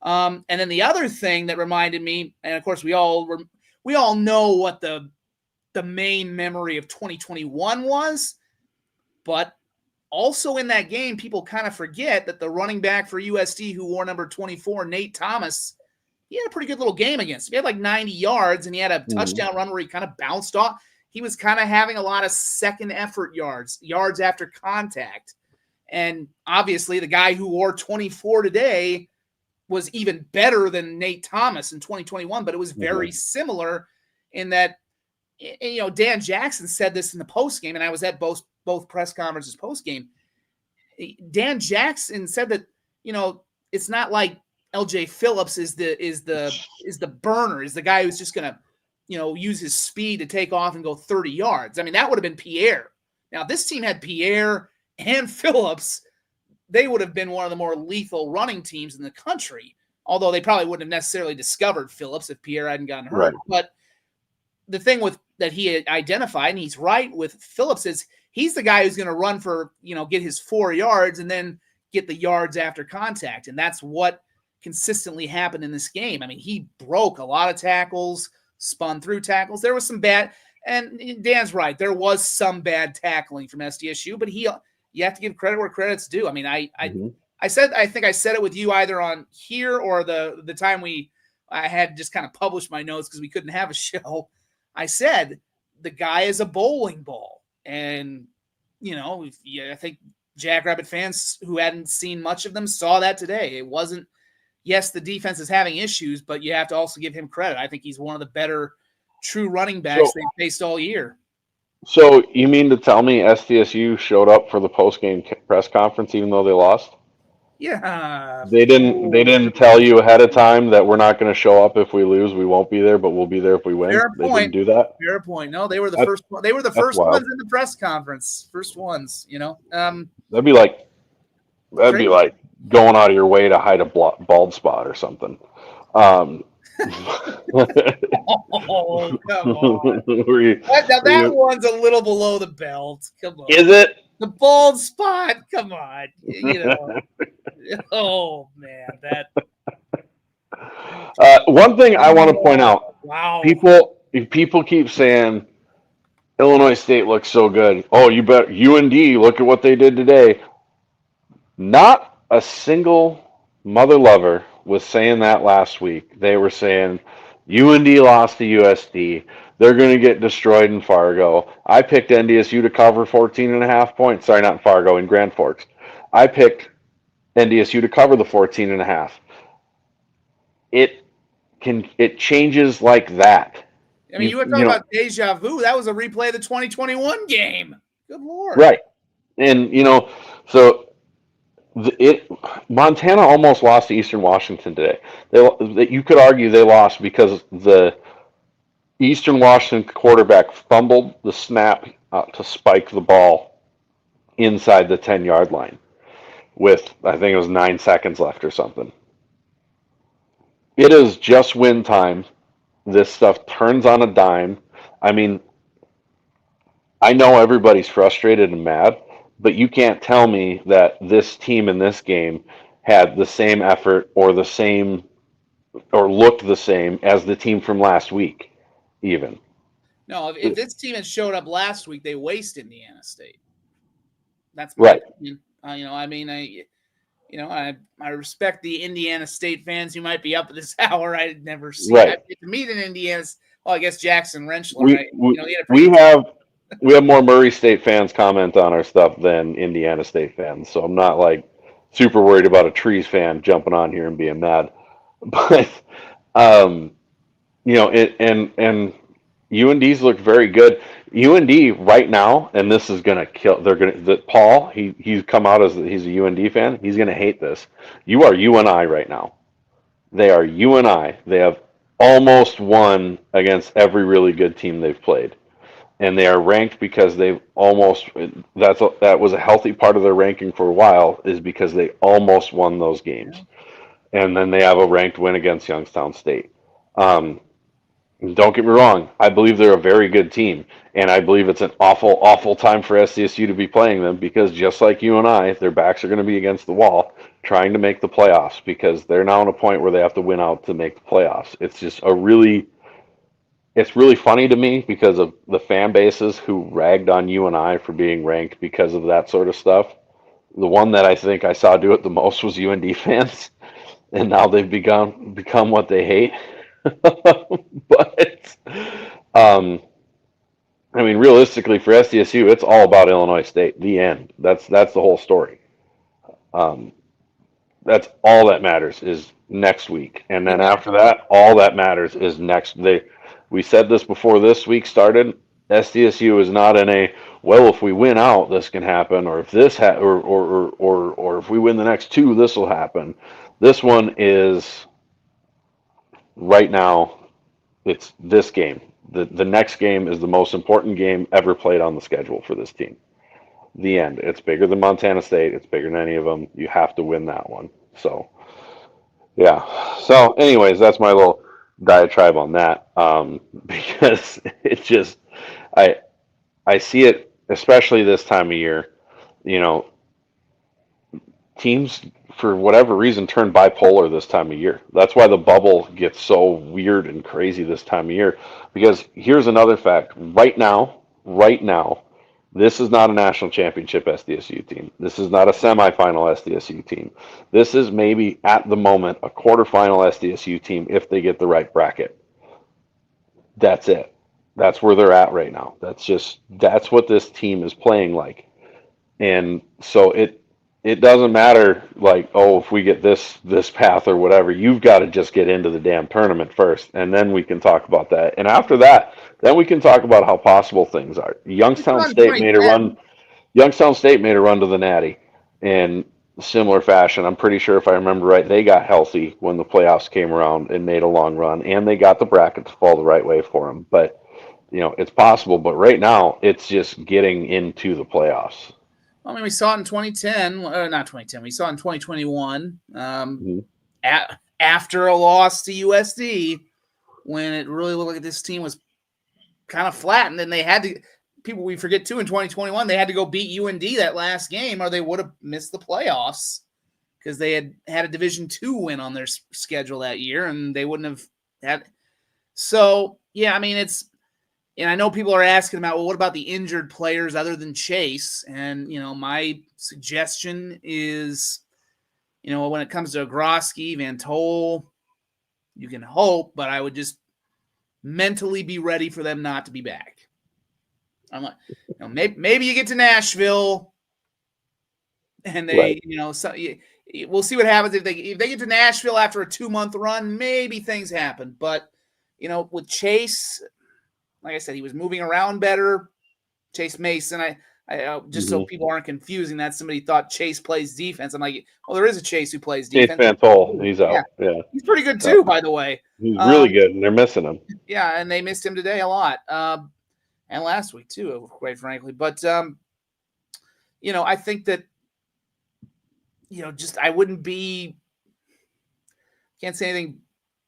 B: And then the other thing that reminded me, and of course we all know what the main memory of 2021 was, but also in that game, people kind of forget that the running back for USD who wore number 24, Nate Thomas, he had a pretty good little game against him. He had like 90 yards, and he had a touchdown run where he kind of bounced off. he was kind of having a lot of second effort yards after contact. And obviously the guy who wore 24 today was even better than Nate Thomas in 2021, but it was very similar in that, you know, Dan Jackson said this in the post game, and I was at both press conferences post game. Dan Jackson said that, you know, it's not like LJ Phillips is the burner, is the guy who's just going to, you know, use his speed to take off and go 30 yards. I mean, that would have been Pierre. Now, this team had Pierre and Phillips. They would have been one of the more lethal running teams in the country, although they probably wouldn't have necessarily discovered Phillips if Pierre hadn't gotten hurt. Right. But the thing with that he identified, and he's right with Phillips, is he's the guy who's going to run for, you know, get his 4 yards and then get the yards after contact. And that's what consistently happened in this game. I mean, he broke a lot of tackles, spun through tackles. There was some bad, and Dan's right, there was some bad tackling from SDSU, but you have to give credit where credit's due. I mean, I think I said it with you either on here or the time I had just kind of published my notes because we couldn't have a show. I said the guy is a bowling ball, and you know, I think Jackrabbit fans who hadn't seen much of them saw that today. It wasn't. Yes, the defense is having issues, but you have to also give him credit. I think he's one of the better true running backs they've faced all year.
A: So you mean to tell me SDSU showed up for the post-game press conference even though they lost?
B: Yeah.
A: They didn't tell you ahead of time that we're not going to show up if we lose. We won't be there, but we'll be there if we win.
B: Fair
A: They
B: point.
A: didn't do that.
B: Fair point. No, they were the first. They were the first ones in the press conference. First ones, you know.
A: That'd be like going out of your way to hide a bald spot or something.
B: Oh, come on. That one's a little below the belt. Come on.
A: Is it?
B: The bald spot? Come on. You know. Oh, man. That.
A: One thing I want to point out.
B: Wow.
A: People keep saying Illinois State looks so good. Oh, you bet UND, look at what they did today. Not a single mother lover was saying that last week. They were saying UND lost to USD. They're going to get destroyed in Fargo. I picked NDSU to cover 14.5 points. Sorry, not in Fargo, in Grand Forks. I picked NDSU to cover the 14.5. It changes like that.
B: I mean, you were talking about deja vu. That was a replay of the 2021 game. Good Lord.
A: Right. And, you know, so Montana almost lost to Eastern Washington today. You could argue they lost because the Eastern Washington quarterback fumbled the snap to spike the ball inside the 10-yard line with, I think it was 9 seconds left or something. It is just win time. This stuff turns on a dime. I mean, I know everybody's frustrated and mad, but you can't tell me that this team in this game had the same effort or looked the same as the team from last week, even.
B: No, if this team had showed up last week, they waste Indiana State. That's my opinion. You know, I mean, I respect the Indiana State fans who might be up at this hour. I never see. I get to meet in Indiana. Well, I guess Jackson Rentschler.
A: We have more Murray State fans comment on our stuff than Indiana State fans, so I'm not like super worried about a Trees fan jumping on here and being mad. But you know, and UND's look very good. UND right now, and this is gonna kill. Paul. He's come out as he's a UND fan. He's gonna hate this. You are UNI right now. They are UNI. They have almost won against every really good team they've played. And they are ranked because they've almost that was a healthy part of their ranking for a while, is because they almost won those games. And then they have a ranked win against Youngstown State. Don't get me wrong, I believe they're a very good team, and I believe it's an awful, awful time for SDSU to be playing them, because just like you and I, their backs are going to be against the wall trying to make the playoffs, because they're now at a point where they have to win out to make the playoffs. It's just it's really funny to me because of the fan bases who ragged on UNI for being ranked because of that sort of stuff. The one that I think I saw do it the most was UND fans, and now they've become what they hate. But I mean, realistically for SDSU, it's all about Illinois State. The end. That's the whole story. Um, that's all that matters is next week, and then
B: Yeah.
A: after that, all that matters is next. We said this before this week started. SDSU is not in a well. If we win out, this can happen, or if this or if we win the next two, this will happen. This one is right now. It's this game. The next game is the most important game ever played on the schedule for this team. The end. It's bigger than Montana State. It's bigger than any of them. You have to win that one. So, yeah. So, anyways, that's my little diatribe on that. Because it just, I, I see it, especially this time of year. You know, teams for whatever reason turn bipolar this time of year. That's why the bubble gets so weird and crazy this time of year. Because here's another fact. Right now, this is not a national championship SDSU team. This is not a semifinal SDSU team. This is maybe at the moment a quarterfinal SDSU team if they get the right bracket. That's it. That's where they're at right now. That's what this team is playing like. And so it doesn't matter like, oh, if we get this path or whatever, you've got to just get into the damn tournament first, and then we can talk about that. And after that, then we can talk about how possible things are.
B: Youngstown 2010.
A: Youngstown State made a run to the Natty in similar fashion. I'm pretty sure if I remember right, they got healthy when the playoffs came around and made a long run, and they got the bracket to fall the right way for them. But it's possible. But right now, it's just getting into the playoffs.
B: I mean, we saw it in 2010, not 2010. We saw it in 2021 after a loss to USD when it really looked like this team was kind of flat. And then they had to, people we forget too, in 2021, they had to go beat UND that last game or they would have missed the playoffs because they had a Division II win on their schedule that year and they wouldn't have had. So, yeah, I mean, and I know people are asking about, well, what about the injured players other than Chase? And, my suggestion is, when it comes to Groski, Van Tol, you can hope, but I would just mentally be ready for them not to be back. I'm like, maybe you get to Nashville and they,
A: Right.
B: so we'll see what happens if they get to Nashville after a 2-month run, maybe things happen. But, with Chase, like I said, he was moving around better. Chase Mason, I just so people aren't confusing that somebody thought Chase plays defense. I'm like, well, there is a Chase who plays defense.
A: Chase Van Tol, he's out. Yeah,
B: he's pretty good too, by the way.
A: He's really good, and they're missing him.
B: Yeah, and they missed him today a lot, and last week too, quite frankly. But I think that just I wouldn't be. Can't say anything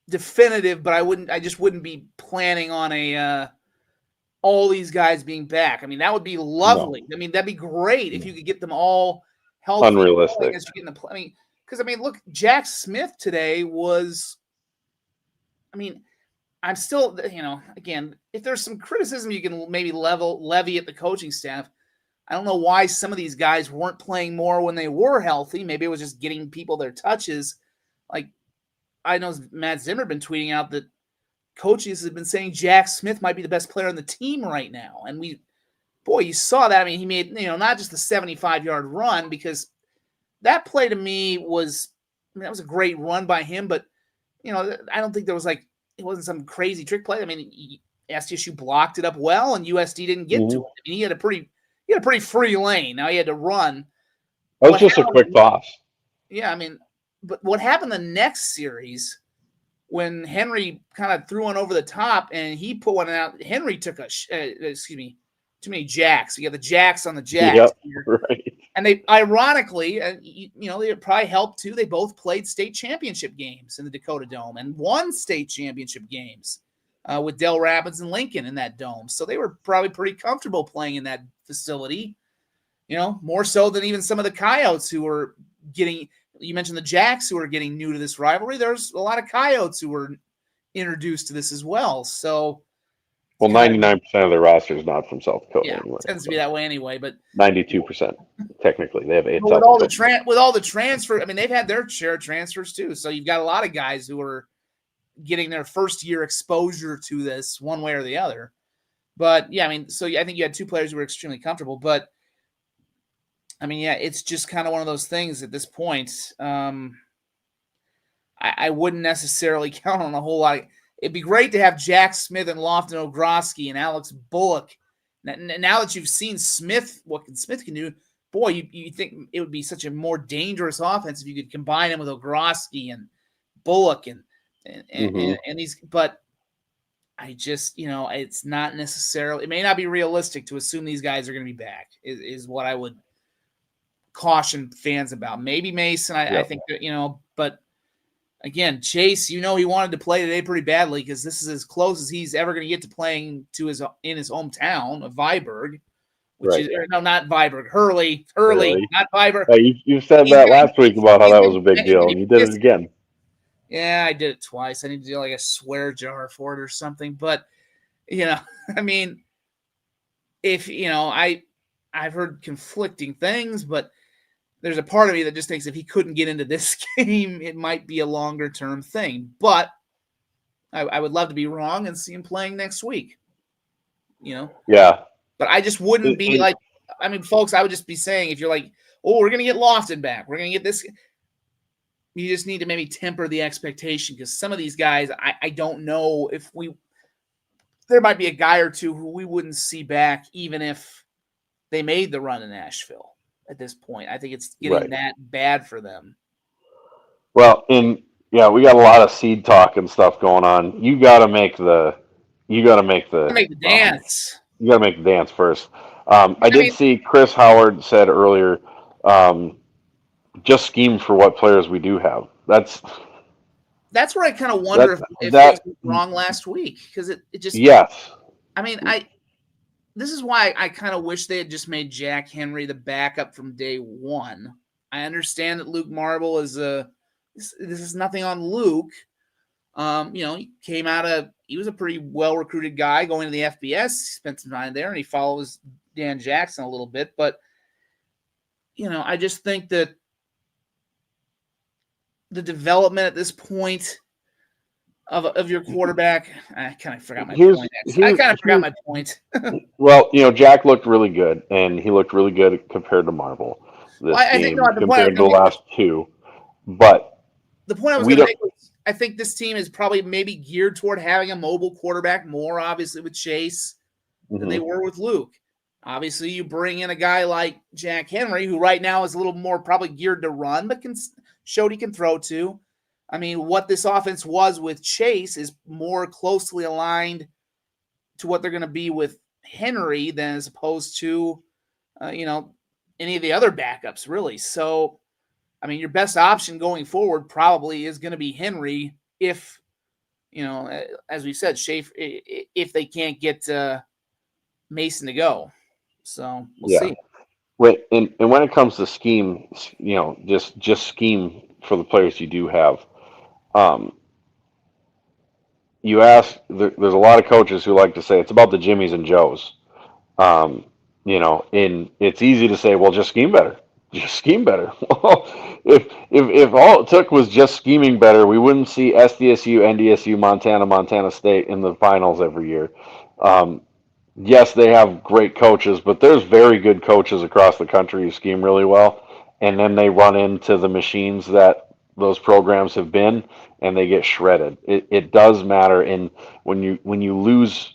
B: definitive, but I just wouldn't be planning on all these guys being back. I mean, that would be lovely. No. I mean, that'd be great if you could get them all healthy.
A: Unrealistic.
B: Because look, Jack Smith today was. I mean, I'm still, again, if there's some criticism you can maybe levy at the coaching staff. I don't know why some of these guys weren't playing more when they were healthy. Maybe it was just getting people their touches. Like, I know Matt Zimmer been tweeting out that coaches have been saying Jack Smith might be the best player on the team right now. And you saw that. I mean, he made, not just the 75-yard run, because that play to me was, that was a great run by him, but, I don't think there was it wasn't some crazy trick play. I mean, SDSU blocked it up well and USD didn't get to it. I mean, he had a pretty free lane. Now he had to run.
A: That was just a quick toss.
B: Yeah. I mean, but what happened the next series when Henry kind of threw one over the top and he put one out, Henry took too many jacks. You got the jacks on the jacks.
A: Yep, right.
B: And they, ironically, they probably helped too. They both played state championship games in the Dakota Dome and won state championship games with Del Rapids and Lincoln in that dome. So they were probably pretty comfortable playing in that facility, more so than even some of the Coyotes who were getting. You mentioned the Jacks who are getting new to this rivalry. There's a lot of Coyotes who were introduced to this as well. So,
A: well, 99% of their roster is not from South Dakota.
B: Yeah, anyway, it tends to be that way anyway. But
A: 92% technically, they have 8.
B: With all the transfer, I mean, they've had their share of transfers too. So you've got a lot of guys who are getting their first year exposure to this one way or the other. But yeah, I mean, so I think you had two players who were extremely comfortable. But I mean, yeah, it's just kind of one of those things at this point. I wouldn't necessarily count on a whole lot. It'd be great to have Jack Smith and Lofton Ogroski and Alex Bullock. Now that you've seen Smith, what Smith can do, boy, you think it would be such a more dangerous offense if you could combine him with Ogroski and Bullock and these. But I just, it's not necessarily. It may not be realistic to assume these guys are going to be back. Is what I would caution fans about. Maybe Mason. I think that, but. Again, Chase, he wanted to play today pretty badly because this is as close as he's ever going to get to playing in his hometown of Viborg, which is not Viborg, Hurley, not Viborg.
A: You said that last week about how that was a big deal, and you did it again.
B: Yeah, I did it twice. I need to do like a swear jar for it or something. But I mean, if I've heard conflicting things, but there's a part of me that just thinks if he couldn't get into this game, it might be a longer term thing. But I would love to be wrong and see him playing next week.
A: Yeah.
B: But I just wouldn't be like, I mean, folks, I would just be saying if you're like, oh, we're going to get Lofton back. We're going to get this. You just need to maybe temper the expectation because some of these guys, I don't know if there might be a guy or two who we wouldn't see back even if they made the run in Nashville. At this point, I think it's getting that bad for them.
A: Well, we got a lot of seed talk and stuff going on. You got to make the
B: dance.
A: You got to make the dance first. I did see Chris Howard said earlier, just scheme for what players we do have. That's
B: where I kind of wonder if things went wrong last week because it just I mean this is why I kind of wish they had just made Jack Henry the backup from day one. I understand that Luke Marble is this is nothing on Luke. He came he was a pretty well recruited guy going to the FBS. He spent some time there and he follows Dan Jackson a little bit. But, I just think that the development at this point of your quarterback, I kind of forgot my point.
A: Well, Jack looked really good, and he looked really good compared to Marble this game compared to the last two. But
B: the point I was going to make was I think this team is probably maybe geared toward having a mobile quarterback more, obviously, with Chase than they were with Luke. Obviously, you bring in a guy like Jack Henry, who right now is a little more probably geared to run, but showed he can throw to. I mean, what this offense was with Chase is more closely aligned to what they're going to be with Henry than as opposed to, any of the other backups, really. So, I mean, your best option going forward probably is going to be Henry if, as we said, if they can't get Mason to go. So we'll see.
A: And when it comes to scheme, just scheme for the players you do have. You ask, there's a lot of coaches who like to say it's about the Jimmies and Joes. And it's easy to say, well, just scheme better. Just scheme better. if all it took was just scheming better, we wouldn't see SDSU, NDSU, Montana State in the finals every year. Yes, they have great coaches, but there's very good coaches across the country who scheme really well, and then they run into the machines that those programs have been, and they get shredded. It does matter, and when you lose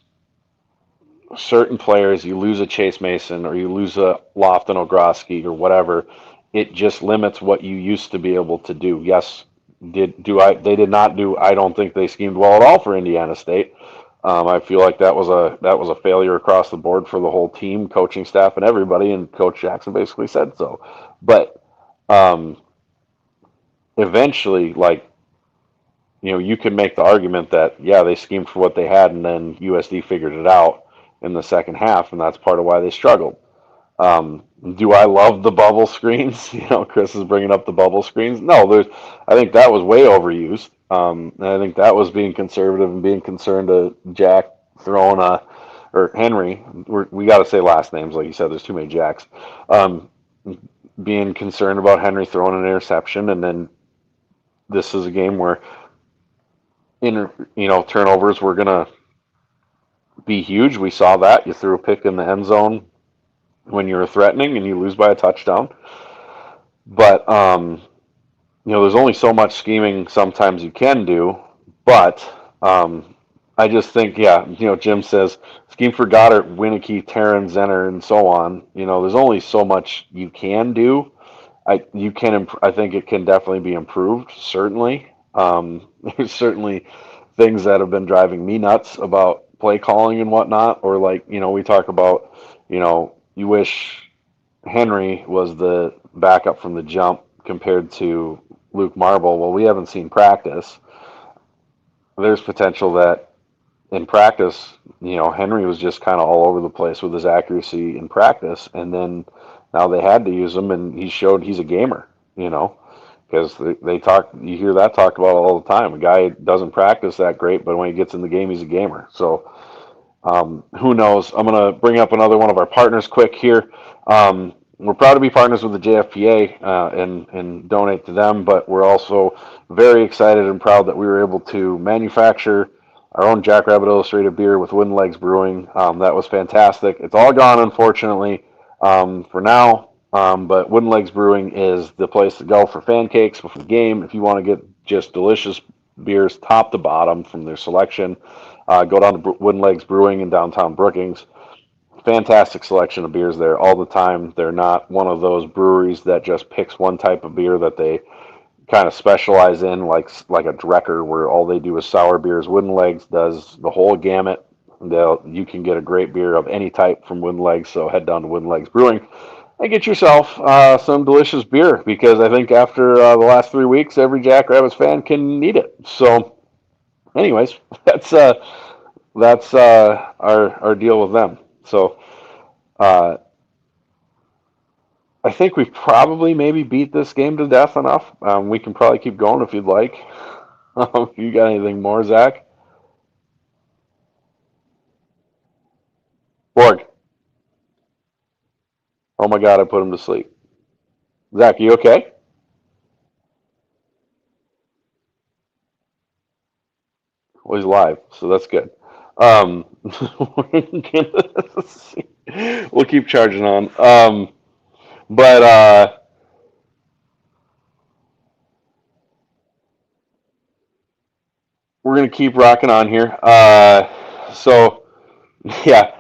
A: certain players, you lose a Chase Mason or you lose a Lofton Ogroski or whatever, it just limits what you used to be able to do. Yes, they did not do. I don't think they schemed well at all for Indiana State. I feel like that was a failure across the board for the whole team, coaching staff, and everybody. And Coach Jackson basically said so. But eventually, you can make the argument that they schemed for what they had, and then USD figured it out in the second half, and that's part of why they struggled. Do I love the bubble screens? Chris is bringing up the bubble screens. No, I think that was way overused. And I think that was being conservative and being concerned to Jack throwing or Henry. We got to say last names, like you said. There's too many Jacks. Being concerned about Henry throwing an interception, and then this is a game where turnovers were gonna be huge. We saw that. You threw a pick in the end zone when you were threatening and you lose by a touchdown. But there's only so much scheming sometimes you can do. But I just think, yeah, Jim says scheme for Goddard, Winicky, Terran, Zenner, and so on. There's only so much you can do. I think it can definitely be improved. Certainly, there's certainly things that have been driving me nuts about play calling and whatnot. Or like, we talk about, you wish Henry was the backup from the jump compared to Luke Marble. Well, we haven't seen practice. There's potential that in practice, Henry was just kind of all over the place with his accuracy in practice, and then now they had to use him, and he showed he's a gamer, because they talk, you hear that talked about all the time. A guy doesn't practice that great, but when he gets in the game, he's a gamer. So who knows? I'm going to bring up another one of our partners quick here. We're proud to be partners with the JFPA and donate to them, but we're also very excited and proud that we were able to manufacture our own Jackrabbit Illustrated beer with Wooden Legs Brewing. That was fantastic. It's all gone, unfortunately, for now. But Wooden Legs Brewing is the place to go for fan cakes before the game. If you want to get just delicious beers, top to bottom, from their selection, go down to Wooden Legs Brewing in downtown Brookings. Fantastic selection of beers there all the time. They're not one of those breweries that just picks one type of beer that they kind of specialize in, like a Drecker, where all they do is sour beers. Wooden Legs does the whole gamut. You can get a great beer of any type from Wooden Legs, so head down to Wooden Legs Brewing and get yourself some delicious beer, because I think after the last 3 weeks, every Jackrabbits fan can need it. So, anyways, that's our deal with them. So, uh, I think we've probably maybe beat this game to death enough. We can probably keep going if you'd like. You got anything more, Zach? Borg. Oh my God, I put him to sleep. Zach, you okay? Well, he's live, so that's good. Um, we'll keep charging on. But we're gonna keep rocking on here. So yeah,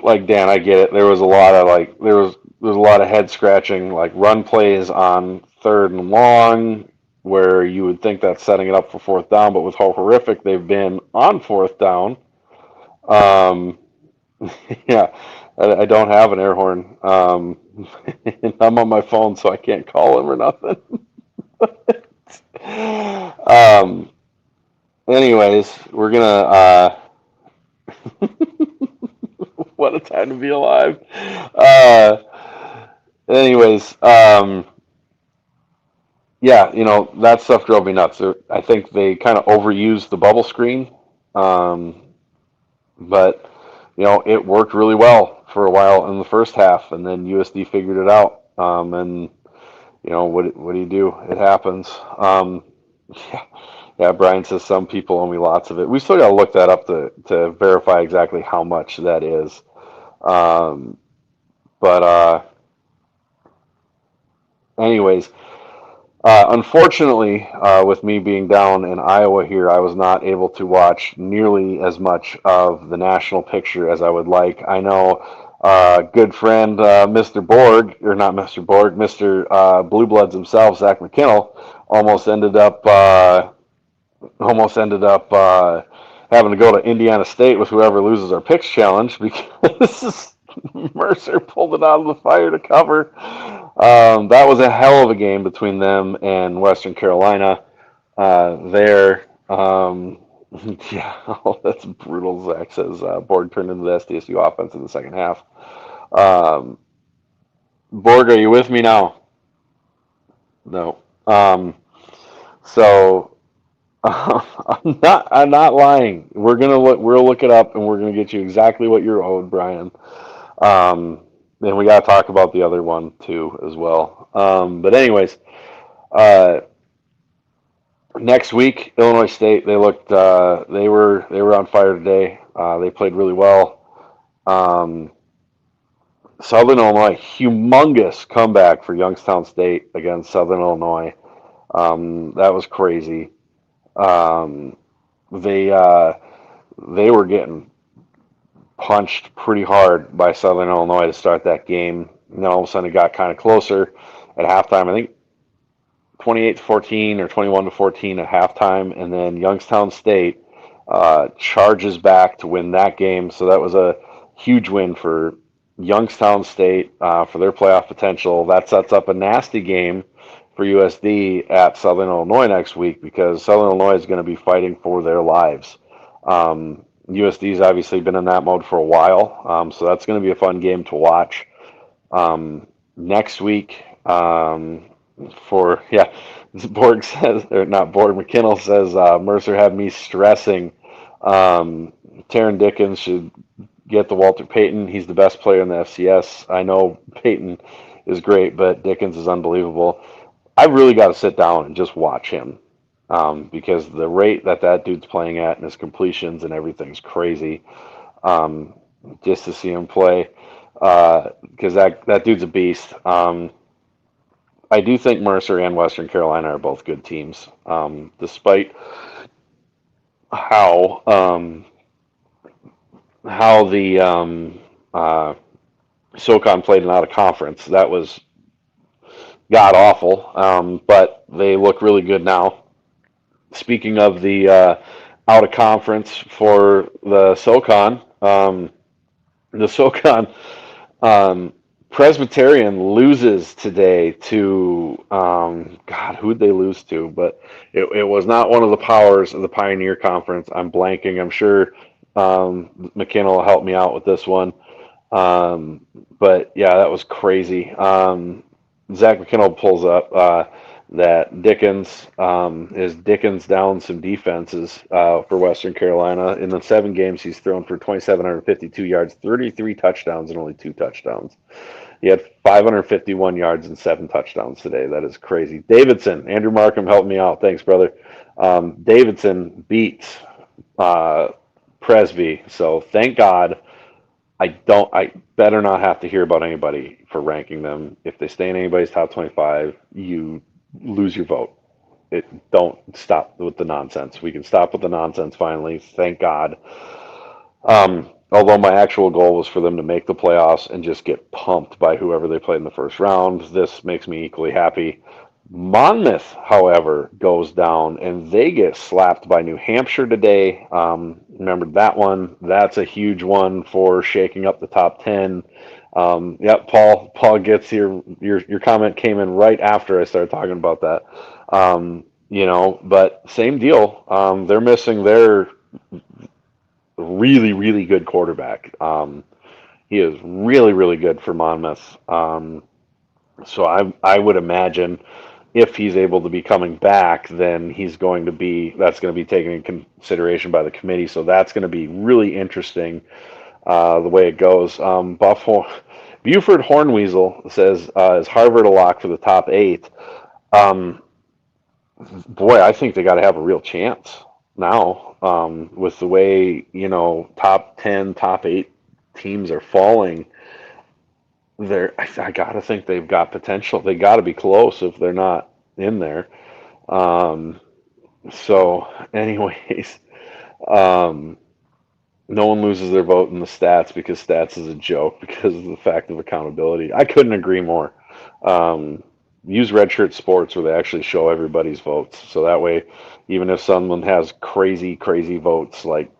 A: like Dan, I get it. There was a lot of there was a lot of head scratching, like run plays on 3rd and long, where you would think that's setting it up for 4th down, but with how horrific they've been on 4th down, um, yeah, I don't have an air horn. I'm on my phone, so I can't call him or nothing. um, anyways, we're gonna. What a time to be alive. Uh, anyways, yeah, that stuff drove me nuts. I think they kind of overused the bubble screen, um, but it worked really well for a while in the first half, and then USD figured it out. And what do you do? It happens. Yeah, yeah. Brian says some people owe me lots of it. We still got to look that up to verify exactly how much that is. Um, but anyways, unfortunately, with me being down in Iowa here, I was not able to watch nearly as much of the national picture as I would like. I know good friend Mr. Borg, or not Mr. Borg, Mr. Blue Bloods himself, Zach McKinnell, almost ended up having to go to Indiana State with whoever loses our picks challenge, because Mercer pulled it out of the fire to cover. That was a hell of a game between them and Western Carolina. There, yeah, oh, that's brutal. Zach says Borg turned into the SDSU offense in the second half. Um, Borg, are you with me now? No. So I'm not lying. We'll look it up, and we're gonna get you exactly what you're owed, Brian. And we gotta talk about the other one too as well. But anyways, uh, Next week, Illinois State. They looked. They were on fire today. They played really well. Um, Southern Illinois, humongous comeback for Youngstown State against Southern Illinois. That was crazy. Um, they uh, they were getting punched pretty hard by Southern Illinois to start that game. And then all of a sudden it got kind of closer at halftime. I think 28-14 or 21-14 at halftime, and then Youngstown State charges back to win that game. So that was a huge win for Youngstown State for their playoff potential. That sets up a nasty game for USD at Southern Illinois next week because Southern Illinois is going to be fighting for their lives. USD's obviously been in that mode for a while, so that's going to be a fun game to watch. Next week, for yeah, Borg says, or not Borg, McKinnell says Mercer had me stressing. Taryn Dickens should get the Walter Payton. He's the best player in the FCS. I know Payton is great, but Dickens is unbelievable. I've really got to sit down and just watch him because the rate that dude's playing at and his completions and everything's crazy. Um, just to see him play because that dude's a beast. I do think Mercer and Western Carolina are both good teams, despite how the SoCon played an out of conference. That was god awful, but they look really good now. Speaking of the out of conference for the SoCon um, Presbyterian loses today to God. Who'd they lose to? But it was not one of the powers of the Pioneer Conference. I'm blanking. I'm sure McKenna will help me out with this one. But yeah, that was crazy. Zach McKinnell pulls up that Dickens down some defenses for Western Carolina. In the 7 games, he's thrown for 2,752 yards, 33 touchdowns, and only 2 touchdowns. He had 551 yards and 7 touchdowns today. That is crazy. Davidson, Andrew Markham helped me out. Thanks, brother. Davidson beats Presby, so thank God. I better not have to hear about anybody for ranking them. If they stay in anybody's top 25, you lose your vote. Don't stop with the nonsense. We can stop with the nonsense finally. Thank God. Although my actual goal was for them to make the playoffs and just get pumped by whoever they played in the first round, this makes me equally happy. Monmouth, however, goes down and they get slapped by New Hampshire today. Remember that one? That's a huge one for shaking up the top 10. Yep, Paul gets your comment came in right after I started talking about that. But same deal. They're missing their really, really good quarterback. He is really, really good for Monmouth. So I would imagine if he's able to be coming back, then that's going to be taken in consideration by the committee. So that's going to be really interesting the way it goes. Buford Hornweasel says, is Harvard a lock for the top 8? Um, Boy, I think they got to have a real chance now with the way, top 10, top 8 teams are falling. I got to think they've got potential. They got to be close if they're not in there. Um, anyways, um, no one loses their vote in the stats because stats is a joke because of the fact of accountability. I couldn't agree more. Use Redshirt Sports where they actually show everybody's votes. So that way, even if someone has crazy, crazy votes, like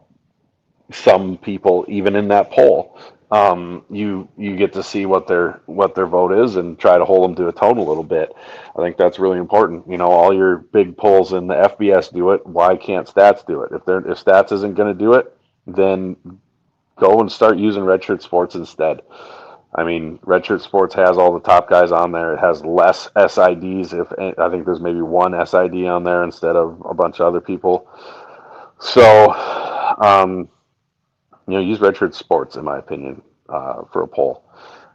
A: some people even in that poll, you get to see what their vote is and try to hold them to a tone a little bit. I think that's really important. All your big polls in the FBS do it. Why can't Stats do it? If Stats isn't going to do it, then go and start using Redshirt Sports instead. I mean, Redshirt Sports has all the top guys on there. It has less SIDs. I think there's maybe one SID on there instead of a bunch of other people. So, use Redshirt Sports, in my opinion, for a poll.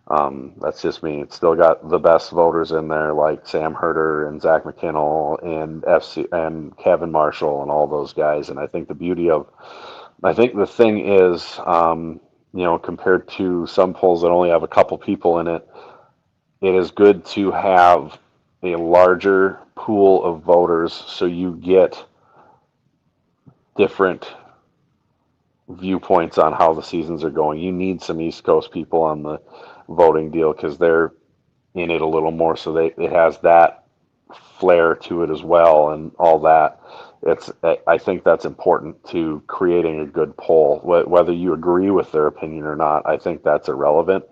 A: That's just me. It's still got the best voters in there, like Sam Herder and Zach McKinnell and FC and Kevin Marshall and all those guys. And I think the thing is, compared to some polls that only have a couple people in it, it is good to have a larger pool of voters so you get different viewpoints on how the seasons are going. You need some East Coast people on the voting deal because they're in it a little more, so it has that flair to it as well and all that. I think that's important to creating a good poll. Whether you agree with their opinion or not, I think that's irrelevant.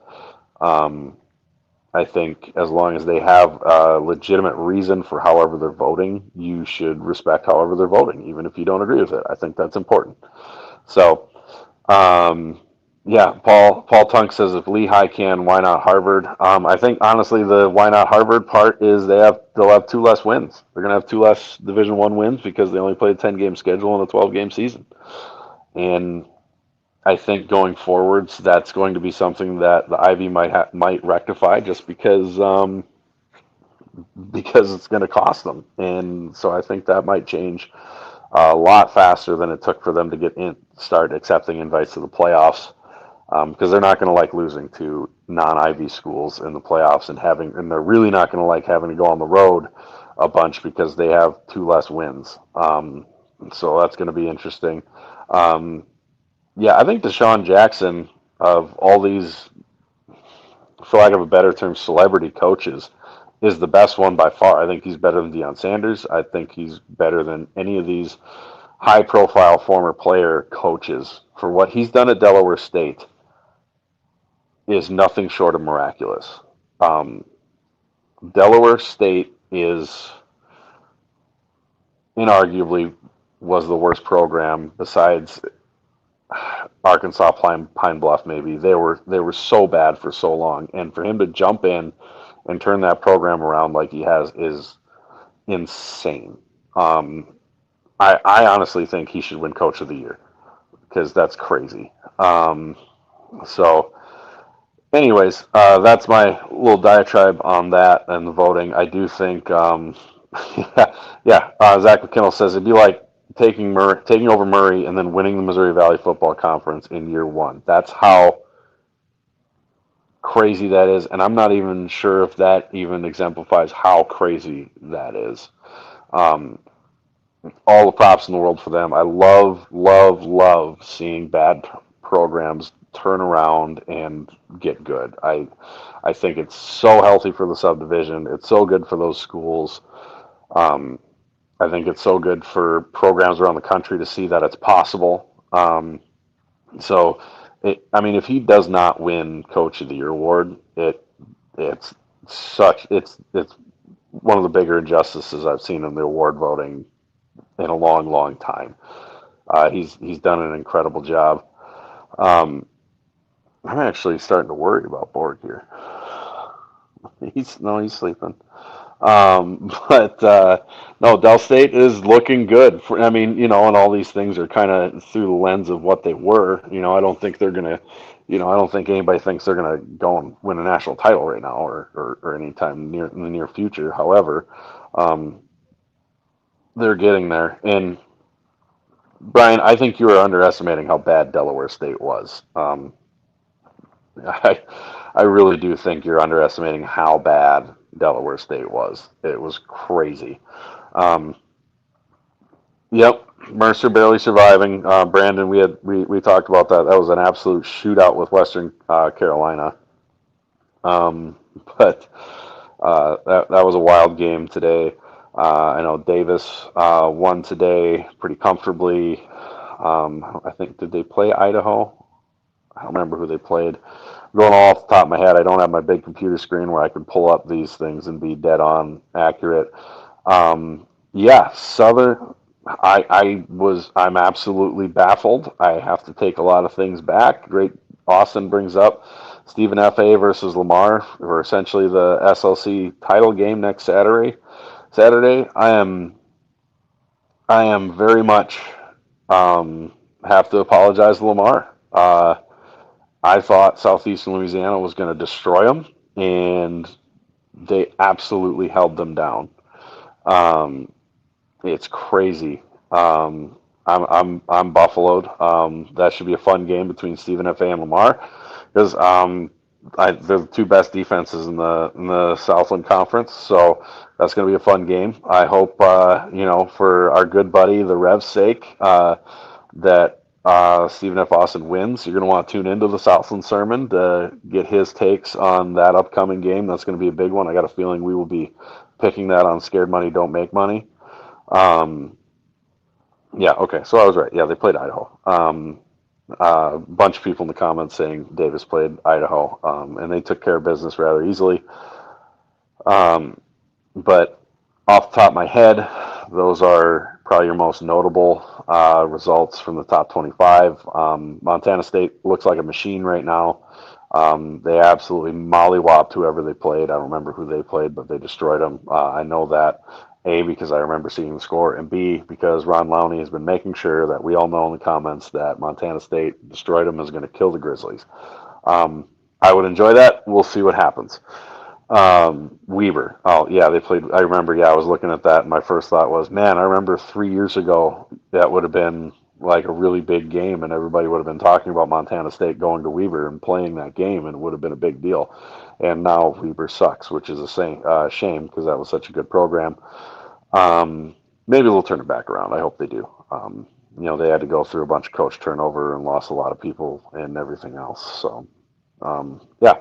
A: Um, I think as long as they have a legitimate reason for however they're voting, you should respect however they're voting, even if you don't agree with it. I think that's important. So, um, yeah, Paul Tunk says if Lehigh can, why not Harvard? I think honestly the why not Harvard part is they'll have two less wins. They're gonna have two less Division One wins because they only played a 10-game schedule in a 12-game season. And I think going forwards, that's going to be something that the Ivy might rectify just because it's going to cost them. And so I think that might change a lot faster than it took for them to start accepting invites to the playoffs, because they're not going to like losing to non-Ivy schools in the playoffs and they're really not going to like having to go on the road a bunch because they have two less wins. So that's going to be interesting. Um, yeah, I think Deshaun Jackson, of all these, for lack of a better term, celebrity coaches, is the best one by far. I think he's better than Deion Sanders. I think he's better than any of these high profile former player coaches. For what he's done at Delaware State is nothing short of miraculous. Um, Delaware State is inarguably was the worst program besides Arkansas Pine Bluff. Maybe they were so bad for so long, and for him to jump in and turn that program around like he has is insane. Um, I honestly think he should win Coach of the Year because that's crazy. So, anyways, that's my little diatribe on that and the voting. I do think, Zach McKinnell says it'd be like taking over Murray and then winning the Missouri Valley Football Conference in year one. That's how crazy that is, and I'm not even sure if that even exemplifies how crazy that is. Um, all the props in the world for them. I love, love, love seeing bad programs turn around and get good. I think it's so healthy for the subdivision. It's so good for those schools. Um, I think it's so good for programs around the country to see that it's possible. So, I mean, if he does not win Coach of the Year award, it's it's one of the bigger injustices I've seen in the award voting in a long, long time. He's done an incredible job. Um, I'm actually starting to worry about Borg here. He's sleeping. But no, Del State is looking good. I mean, and all these things are kind of through the lens of what they were. I don't think they're gonna. I don't think anybody thinks they're gonna go and win a national title right now or anytime in the near future. However, um, they're getting there. And Brian, I think you were underestimating how bad Delaware State was. I, I really do think you're underestimating how bad Delaware State was. It was crazy. Um, yep, Mercer barely surviving. Brandon, we talked about that. That was an absolute shootout with Western Carolina. Um, but that was a wild game today. I know Davis won today pretty comfortably. I think did they play Idaho? I don't remember who they played. Going off the top of my head, I don't have my big computer screen where I can pull up these things and be dead on accurate. Yeah, Southern. I'm absolutely baffled. I have to take a lot of things back. Great. Austin brings up Stephen F.A. versus Lamar for essentially the SLC title game next Saturday. I am very much have to apologize to Lamar. I thought Southeastern Louisiana was going to destroy them, and they absolutely held them down. Um, it's crazy. I'm buffaloed. That should be a fun game between Stephen F. A. and Lamar because they're the two best defenses in the Southland Conference. So that's going to be a fun game. I hope for our good buddy the Rev's sake that Stephen F. Austin wins. You're going to want to tune into the Southland Sermon to get his takes on that upcoming game. That's going to be a big one. I got a feeling we will be picking that on Scared Money Don't Make Money. Yeah, okay, so I was right. Yeah, they played Idaho. A bunch of people in the comments saying Davis played Idaho, and they took care of business rather easily. But off the top of my head, those are probably your most notable results from the top 25. Montana State looks like a machine right now. They absolutely mollywopped whoever they played. I don't remember who they played, but they destroyed them. I know that, A, because I remember seeing the score, and B, because Ron Lowney has been making sure that we all know in the comments that Montana State destroyed them, is going to kill the Grizzlies. I would enjoy that. We'll see what happens. Weber. Oh, yeah, they played. I remember, yeah, I was looking at that, and my first thought was, man, I remember 3 years ago that would have been like a really big game, and everybody would have been talking about Montana State going to Weber and playing that game, and it would have been a big deal. And now Weber sucks, which is a shame because that was such a good program. Maybe they'll turn it back around. I hope they do. They had to go through a bunch of coach turnover and lost a lot of people and everything else. So, yeah.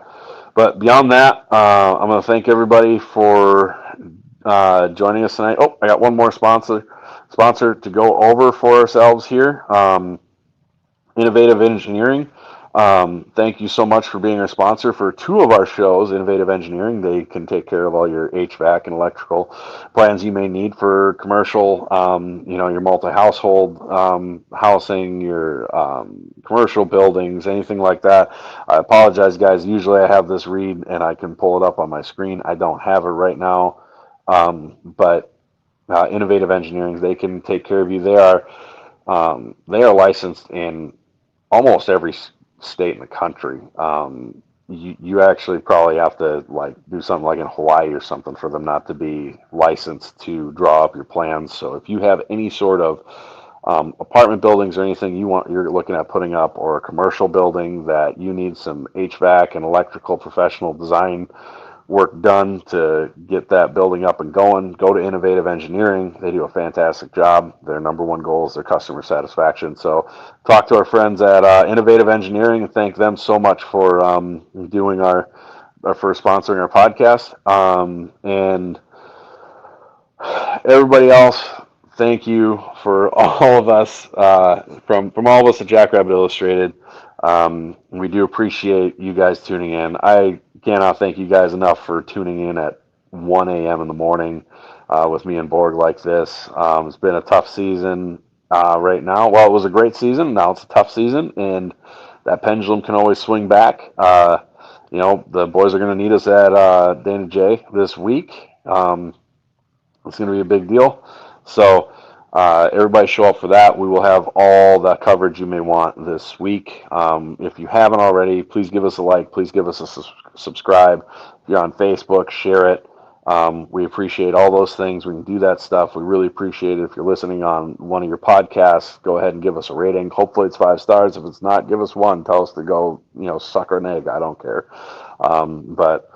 A: But beyond that, I'm going to thank everybody for joining us tonight. Oh, I got one more sponsor to go over for ourselves here. Innovative Engineering. Thank you so much for being our sponsor for two of our shows, Innovative Engineering. They can take care of all your HVAC and electrical plans you may need for commercial, your multi-household housing, your commercial buildings, anything like that. I apologize, guys. Usually I have this read and I can pull it up on my screen. I don't have it right now, but Innovative Engineering, they can take care of you. They are licensed in almost every state in the country. You actually probably have to like do something like in Hawaii or something for them not to be licensed to draw up your plans. So if you have any sort of apartment buildings or anything you're looking at putting up, or a commercial building that you need some HVAC and electrical professional design work done to get that building up and going, go to Innovative Engineering. They do a fantastic job. Their number one goal is their customer satisfaction. So talk to our friends at Innovative Engineering and thank them so much for doing for sponsoring our podcast. And everybody else, thank you for all of us, from all of us at Jackrabbit Illustrated. We do appreciate you guys tuning in. I cannot thank you guys enough for tuning in at 1 a.m. in the morning with me and Borg like this. It's been a tough season right now. Well, it was a great season. Now it's a tough season, and that pendulum can always swing back. The boys are going to need us at Dana J this week. It's going to be a big deal. So everybody show up for that. We will have all the coverage you may want this week. If you haven't already, please give us a like. Please give us a subscribe. If you're on Facebook, share it. We appreciate all those things. We can do that stuff. We really appreciate it. If you're listening on one of your podcasts, go ahead and give us a rating. Hopefully it's 5 stars. If it's not, give us one. Tell us to go, suck an egg. I don't care. But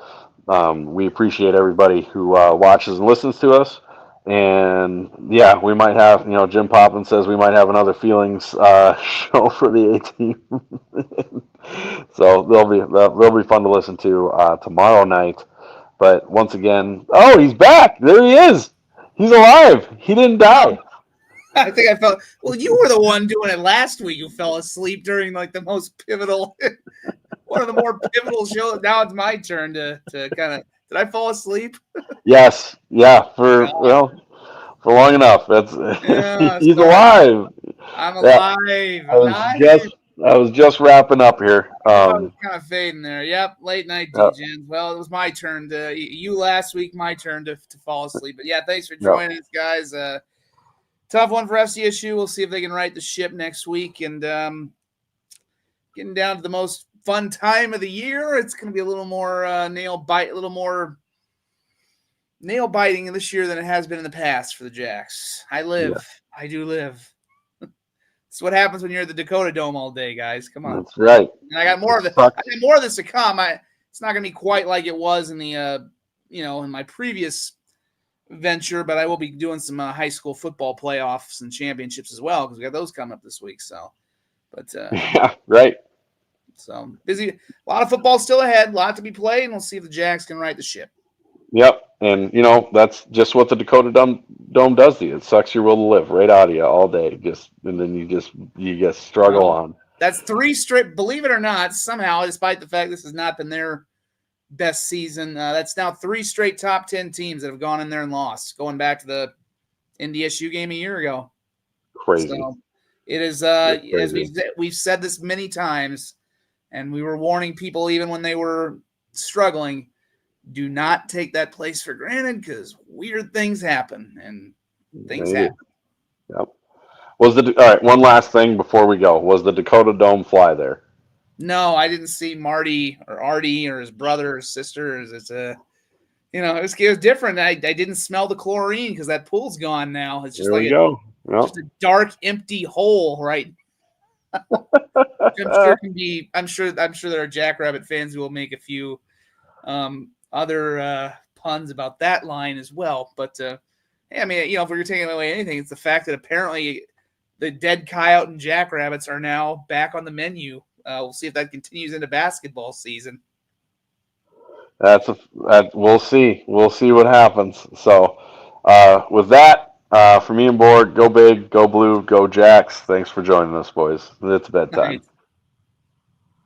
A: we appreciate everybody who watches and listens to us. And yeah, we might have, Jim Poppin says we might have another feelings show for the 18. So they'll be fun to listen to tomorrow night. But once again, oh, he's back. There he is. He's alive. He didn't die.
B: I think I fell. Well, you were the one doing it last week. You fell asleep during like the most pivotal, one of the more pivotal shows. Now it's my turn to kind of. Did I fall asleep?
A: Yes. Yeah. For long enough.
B: Yeah,
A: He's
B: sorry.
A: alive.
B: I'm alive.
A: I was just wrapping up here.
B: I was kind of fading there. Yep, late night DJs. Well, it was my turn to you last week. My turn to fall asleep. But yeah, thanks for joining us, guys. Tough one for FCSU. We'll see if they can right the ship next week. And getting down to the most fun time of the year. It's going to be a little more a little more nail biting this year than it has been in the past for the Jacks. I do live. It's what happens when you're at the Dakota Dome all day, guys. Come on.
A: That's right.
B: And I got more of it. I got more of this to come. It's not going to be quite like it was in the in my previous venture, but I will be doing some high school football playoffs and championships as well because we got those coming up this week. So, but
A: yeah, right.
B: So busy. A lot of football still ahead. A lot to be played, and we'll see if the Jacks can right the ship.
A: Yep, and that's just what the Dakota Dome does to you. It sucks your will to live right out of you all day. And then you just struggle on.
B: That's 3 straight. Believe it or not, somehow, despite the fact this has not been their best season, that's now 3 straight top 10 teams that have gone in there and lost, going back to the NDSU game a year ago.
A: Crazy.
B: So it is as we've said this many times, and we were warning people even when they were struggling. Do not take that place for granted because weird things happen and things happen.
A: Yep. All right, one last thing before we go. Was the Dakota Dome fly there?
B: No, I didn't see Marty or Artie or his brother or sister. It's it was different. I didn't smell the chlorine because that pool's gone now. It's just
A: there
B: like
A: go.
B: Yep. Just a dark, empty hole, right? I'm sure there are Jackrabbit fans who will make a few other puns about that line as well. But I mean, if we're taking away anything, it's the fact that apparently the dead coyote and Jackrabbits are now back on the menu. We'll see if that continues into basketball season.
A: We'll see. We'll see what happens. So with that, for me and Borg, go big, go blue, go Jacks. Thanks for joining us, boys. It's bedtime.